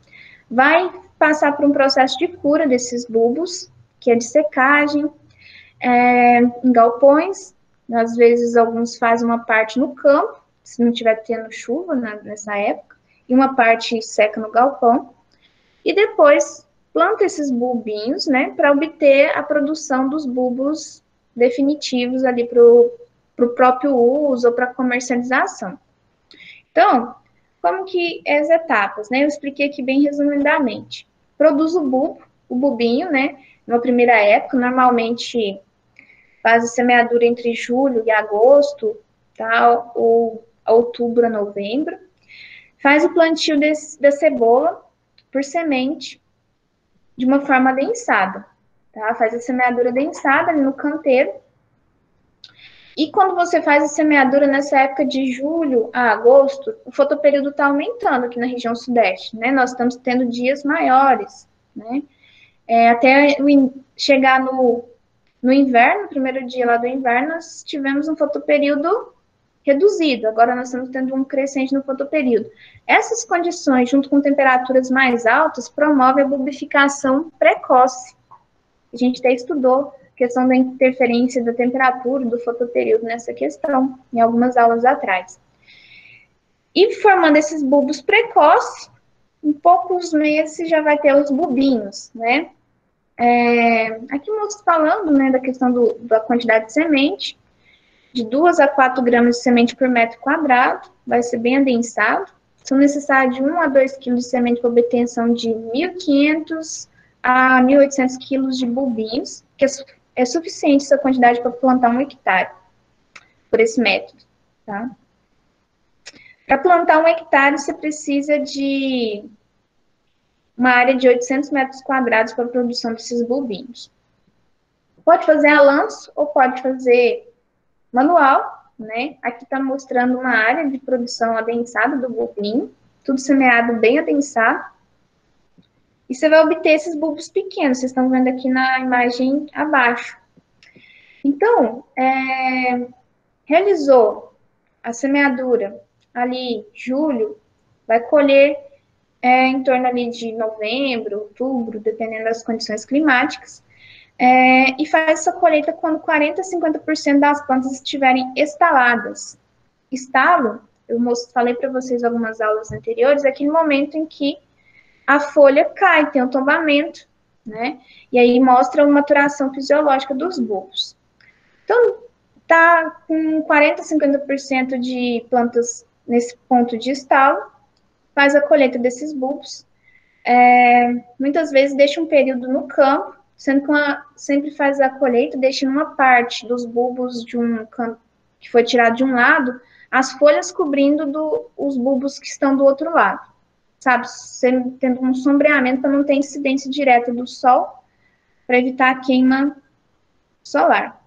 [SPEAKER 1] Vai passar por um processo de cura desses bulbos, que é de secagem, em galpões. Às vezes, alguns fazem uma parte no campo, se não estiver tendo chuva nessa época, e uma parte seca no galpão. E depois planta esses bulbinhos, né, para obter a produção dos bulbos definitivos ali para o próprio uso ou para comercialização. Então, como que é as etapas, né? Eu expliquei aqui bem resumidamente. Produz o bulbo, o bulbinho, né? Na primeira época, normalmente faz a semeadura entre julho e agosto, tá? Ou outubro a novembro. Faz o plantio da cebola por semente de uma forma adensada, tá? Faz a semeadura adensada ali no canteiro. E quando você faz a semeadura nessa época de julho a agosto, o fotoperíodo está aumentando aqui na região sudeste, né? Nós estamos tendo dias maiores, né? Até chegar no inverno, no primeiro dia lá do inverno, nós tivemos um fotoperíodo reduzido. Agora nós estamos tendo um crescente no fotoperíodo. Essas condições, junto com temperaturas mais altas, promovem a bulbificação precoce. A gente até estudou a questão da interferência da temperatura do fotoperíodo nessa questão, em algumas aulas atrás. E formando esses bulbos precoces, em poucos meses já vai ter os bulbinhos, né? Aqui mostro falando, né, da questão da quantidade de semente, de 2 a 4 gramas de semente por metro quadrado, vai ser bem adensado. São necessários de 1 a 2 quilos de semente para obtenção de 1.500 a 1.800 quilos de bulbinhos, que é suficiente essa quantidade para plantar 1 hectare, por esse método, tá? Para plantar 1 hectare, você precisa de uma área de 800 metros quadrados para a produção desses bulbinhos. Pode fazer a lanço ou pode fazer manual, né? Aqui está mostrando uma área de produção adensada do bulbinho, tudo semeado bem adensado. E você vai obter esses bulbos pequenos, vocês estão vendo aqui na imagem abaixo. Então, realizou a semeadura ali, julho, vai colher em torno ali de novembro, outubro, dependendo das condições climáticas. E faz essa colheita quando 40% a 50% das plantas estiverem estaladas. Estalo, eu falei para vocês algumas aulas anteriores, é aquele momento em que a folha cai, tem um tombamento, né? E aí mostra uma maturação fisiológica dos bulbos. Então, tá com 40% a 50% de plantas nesse ponto de estalo, faz a colheita desses bulbos. Muitas vezes deixa um período no campo, sendo que sempre faz a colheita, deixa uma parte dos bulbos de um campo que foi tirado de um lado, as folhas cobrindo os bulbos que estão do outro lado, sabe? Tendo um sombreamento para não ter incidência direta do sol, para evitar a queima solar.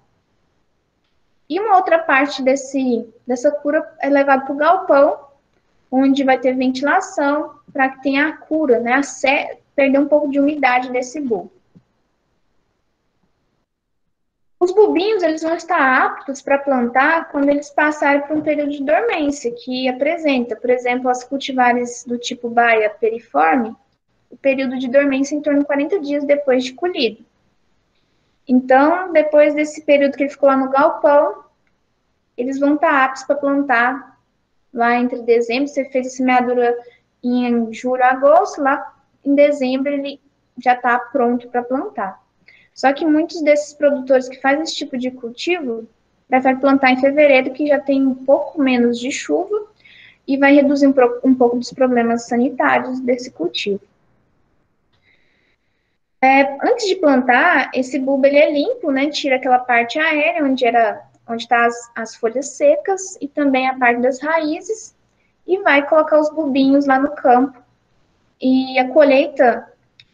[SPEAKER 1] E uma outra parte dessa cura é levada para o galpão, onde vai ter ventilação, para que tenha a cura, né? Perder um pouco de umidade desse bulbo. Os bulbinhos, eles vão estar aptos para plantar quando eles passarem por um período de dormência, que apresenta, por exemplo, as cultivares do tipo baia periforme, o período de dormência em torno de 40 dias depois de colhido. Então, depois desse período que ele ficou lá no galpão, eles vão estar aptos para plantar lá entre dezembro. Você fez a semeadura em julho, agosto, lá em dezembro ele já está pronto para plantar. Só que muitos desses produtores que fazem esse tipo de cultivo preferem plantar em fevereiro, que já tem um pouco menos de chuva e vai reduzir um pouco dos problemas sanitários desse cultivo. Antes de plantar, esse bulbo ele é limpo, né? Tira aquela parte aérea onde está as folhas secas e também a parte das raízes e vai colocar os bulbinhos lá no campo. E a colheita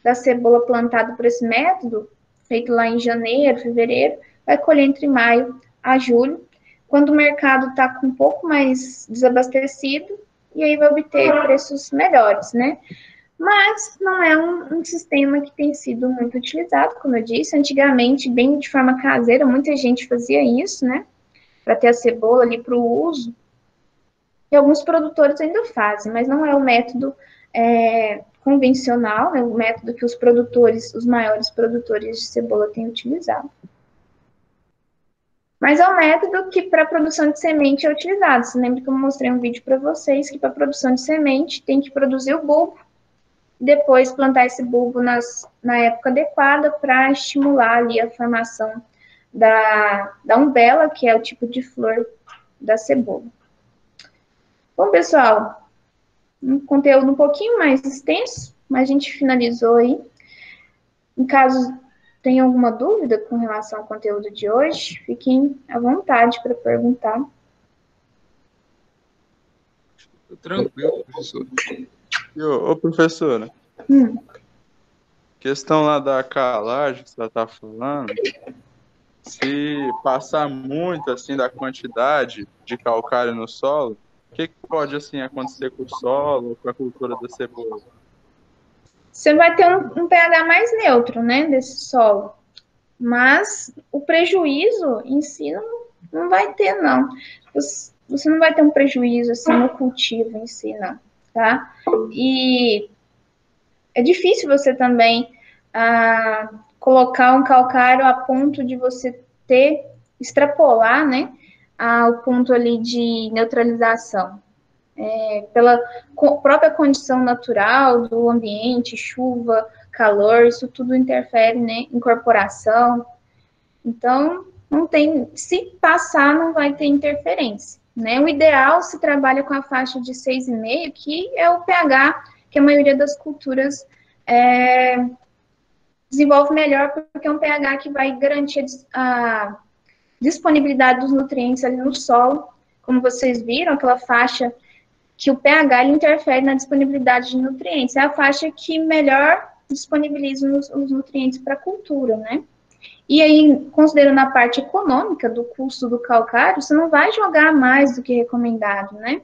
[SPEAKER 1] da cebola plantada por esse método, feito lá em janeiro, fevereiro, vai colher entre maio a julho, quando o mercado está um pouco mais desabastecido, e aí vai obter preços melhores, né? Mas não é um sistema que tem sido muito utilizado, como eu disse. Antigamente, bem de forma caseira, muita gente fazia isso, né? Para ter a cebola ali para o uso. E alguns produtores ainda fazem, mas não é o método convencional, é o método que os maiores produtores de cebola têm utilizado. Mas é um método que para a produção de semente é utilizado. Você lembra que eu mostrei um vídeo para vocês que para a produção de semente tem que produzir o bulbo, depois plantar esse bulbo na época adequada para estimular ali a formação da umbela, que é o tipo de flor da cebola. Bom, pessoal, um conteúdo um pouquinho mais extenso, mas a gente finalizou aí. Em caso tenha alguma dúvida com relação ao conteúdo de hoje, fiquem à vontade para perguntar.
[SPEAKER 3] Tranquilo, professor. Ô, professora, questão lá da calagem que você está falando, se passar muito assim da quantidade de calcário no solo, o que pode assim acontecer com o solo ou com a cultura da cebola?
[SPEAKER 1] Você vai ter um pH mais neutro, né, desse solo. Mas o prejuízo em si não vai ter, não. Você não vai ter um prejuízo assim no cultivo em si, não, tá? E é difícil você também colocar um calcário a ponto de você extrapolar, né, ao ponto ali de neutralização. Pela própria condição natural do ambiente, chuva, calor, isso tudo interfere, né, incorporação. Então, não tem, se passar, não vai ter interferência, né? O ideal se trabalha com a faixa de 6,5, que é o pH que a maioria das culturas desenvolve melhor, porque é um pH que vai garantir a disponibilidade dos nutrientes ali no solo. Como vocês viram, aquela faixa que o pH ele interfere na disponibilidade de nutrientes. É a faixa que melhor disponibiliza os nutrientes para a cultura, né? E aí, considerando a parte econômica do custo do calcário, você não vai jogar mais do que recomendado, né?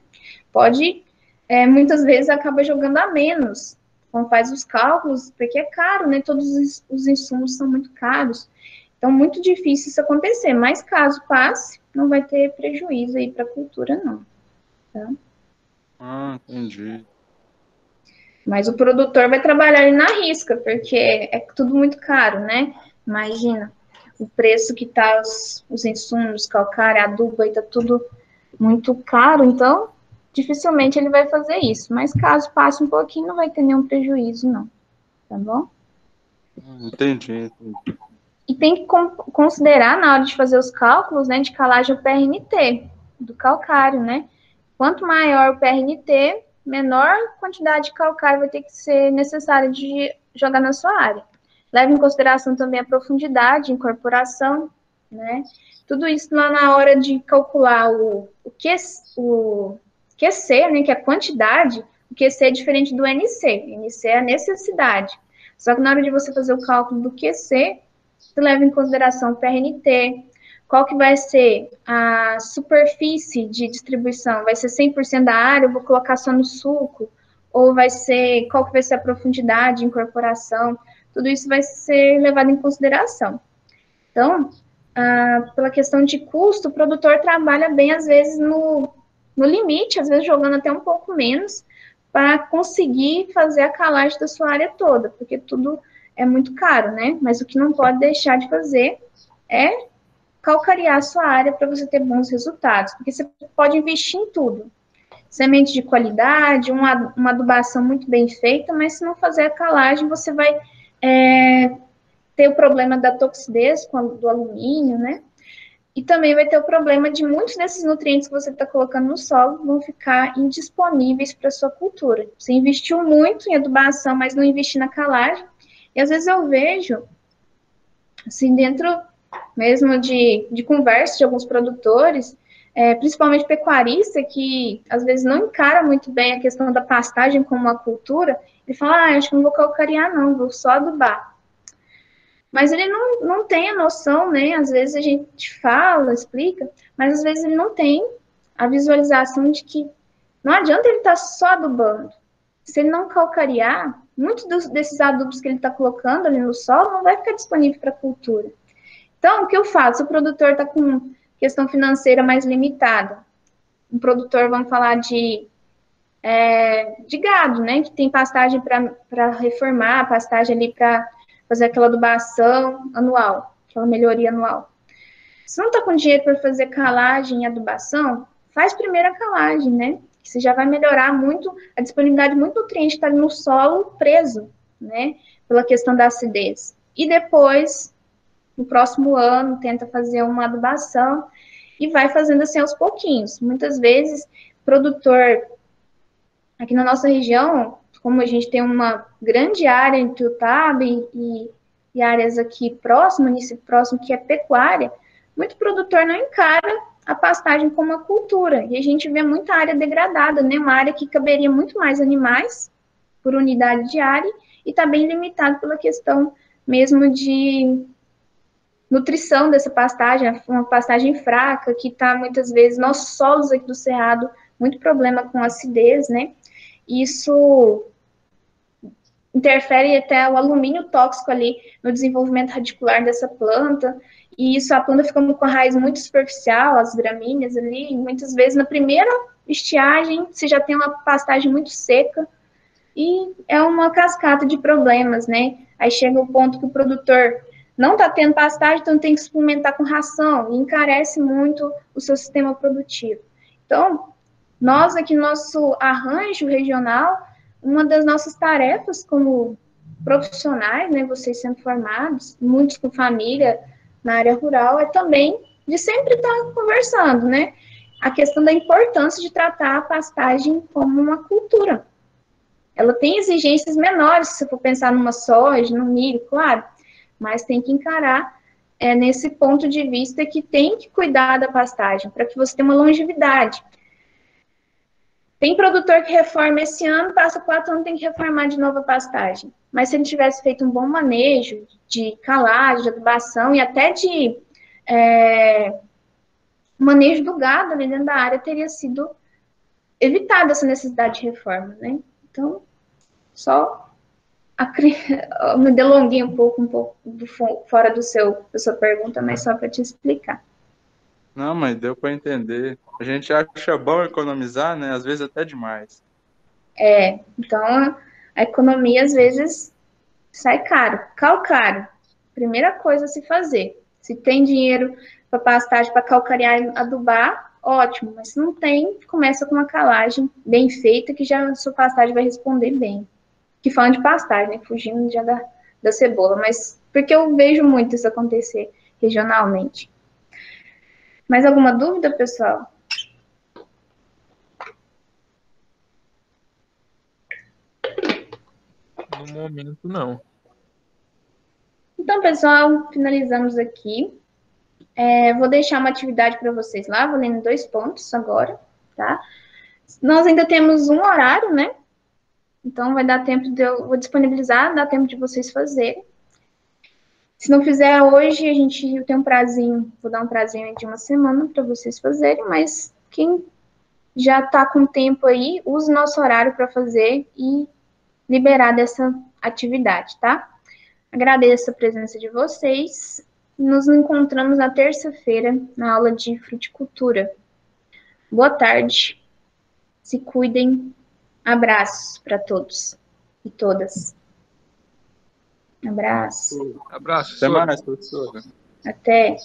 [SPEAKER 1] Muitas vezes acaba jogando a menos. Então, faz os cálculos, porque é caro, né? Todos os insumos são muito caros. Então, muito difícil isso acontecer. Mas, caso passe, não vai ter prejuízo aí para a cultura, não. Tá?
[SPEAKER 3] Entendi.
[SPEAKER 1] Mas o produtor vai trabalhar ali na risca, porque é tudo muito caro, né? Imagina o preço que tá os insumos, calcário, adubo, aí tá tudo muito caro, então dificilmente ele vai fazer isso. Mas caso passe um pouquinho, não vai ter nenhum prejuízo, não. Tá bom?
[SPEAKER 3] Entendi.
[SPEAKER 1] E tem que considerar, na hora de fazer os cálculos, né, de calagem, o PRNT do calcário, né? Quanto maior o PRNT, menor quantidade de calcário vai ter que ser necessária de jogar na sua área. Leva em consideração também a profundidade, incorporação, né? Tudo isso lá na hora de calcular o QC, né, que é a quantidade, o QC é diferente do NC. NC é a necessidade. Só que na hora de você fazer o cálculo do QC, você leva em consideração o PRNT, qual que vai ser a superfície de distribuição? Vai ser 100% da área, eu vou colocar só no suco? Ou vai ser, qual que vai ser a profundidade de incorporação? Tudo isso vai ser levado em consideração. Então, pela questão de custo, o produtor trabalha bem, às vezes, no limite, às vezes jogando até um pouco menos, para conseguir fazer a calagem da sua área toda, porque tudo é muito caro, né? Mas o que não pode deixar de fazer é calcarear a sua área para você ter bons resultados, porque você pode investir em tudo. Semente de qualidade, uma adubação muito bem feita, mas se não fazer a calagem, você vai ter o problema da toxidez do alumínio, né? E também vai ter o problema de muitos desses nutrientes que você está colocando no solo vão ficar indisponíveis para a sua cultura. Você investiu muito em adubação, mas não investiu na calagem. E às vezes eu vejo, assim, dentro mesmo de conversa de alguns produtores, principalmente pecuarista, que às vezes não encara muito bem a questão da pastagem como uma cultura, ele fala, acho que não vou calcarear não, vou só adubar. Mas ele não tem a noção, né? Às vezes a gente fala, explica, mas às vezes ele não tem a visualização de que não adianta ele estar só adubando. Se ele não calcarear, muitos desses adubos que ele está colocando ali no solo não vai ficar disponível para a cultura. Então, o que eu faço? Se o produtor está com questão financeira mais limitada, um produtor, vamos falar de gado, né? Que tem pastagem para reformar, pastagem ali para fazer aquela adubação anual, aquela melhoria anual. Se não está com dinheiro para fazer calagem e adubação, faz primeiro a calagem, né? Que você já vai melhorar muito a disponibilidade muito nutriente que está no solo preso, né? Pela questão da acidez. E depois, no próximo ano, tenta fazer uma adubação e vai fazendo assim aos pouquinhos. Muitas vezes, produtor aqui na nossa região, como a gente tem uma grande área entre o TAB e áreas aqui próximas, município próximo, que é pecuária, muito produtor não encara a pastagem como uma cultura. E a gente vê muita área degradada, né? Uma área que caberia muito mais animais por unidade de área e está bem limitado pela questão mesmo de nutrição dessa pastagem, uma pastagem fraca, que está muitas vezes, nossos solos aqui do Cerrado, muito problema com acidez, né? Isso interfere até o alumínio tóxico ali no desenvolvimento radicular dessa planta, e isso a planta fica com a raiz muito superficial, as gramíneas ali, e muitas vezes na primeira estiagem você já tem uma pastagem muito seca, e é uma cascata de problemas, né? Aí chega o ponto que o produtor não está tendo pastagem, então tem que suplementar com ração, e encarece muito o seu sistema produtivo. Então, nós aqui no nosso arranjo regional, uma das nossas tarefas como profissionais, né, vocês sendo formados, muitos com família na área rural, é também de sempre estar conversando, né? A questão da importância de tratar a pastagem como uma cultura. Ela tem exigências menores, se você for pensar numa soja, no milho, claro, mas tem que encarar nesse ponto de vista que tem que cuidar da pastagem, para que você tenha uma longevidade. Tem produtor que reforma esse ano, passa 4 anos, tem que reformar de novo a pastagem. Mas se ele tivesse feito um bom manejo de calagem, de adubação e até de manejo do gado ali dentro da área, teria sido evitada essa necessidade de reforma, né? Então, só me delonguei um pouco fora da sua pergunta, mas só para te explicar.
[SPEAKER 3] Não, mas deu para entender. A gente acha bom economizar, né? Às vezes até demais.
[SPEAKER 1] Então a economia às vezes sai caro. Calcário, primeira coisa a se fazer. Se tem dinheiro para pastagem, para calcarear e adubar, ótimo. Mas se não tem, começa com uma calagem bem feita, que já a sua pastagem vai responder bem. Que falando de pastagem, né? Fugindo já da cebola, mas porque eu vejo muito isso acontecer regionalmente. Mais alguma dúvida, pessoal?
[SPEAKER 4] No momento, não.
[SPEAKER 1] Então, pessoal, finalizamos aqui. Vou deixar uma atividade para vocês lá, valendo 2 pontos agora, tá? Nós ainda temos um horário, né? Então, vai dar tempo vou disponibilizar, dá tempo de vocês fazerem. Se não fizer hoje, eu tenho um prazinho, vou dar um prazinho de uma semana para vocês fazerem, mas quem já está com tempo aí, use nosso horário para fazer e liberar dessa atividade, tá? Agradeço a presença de vocês. Nos encontramos na terça-feira na aula de fruticultura. Boa tarde. Se cuidem. Abraços para todos e todas. Abraço.
[SPEAKER 4] Abraço,
[SPEAKER 3] Até
[SPEAKER 4] professor.
[SPEAKER 3] mais, professora.
[SPEAKER 1] Até.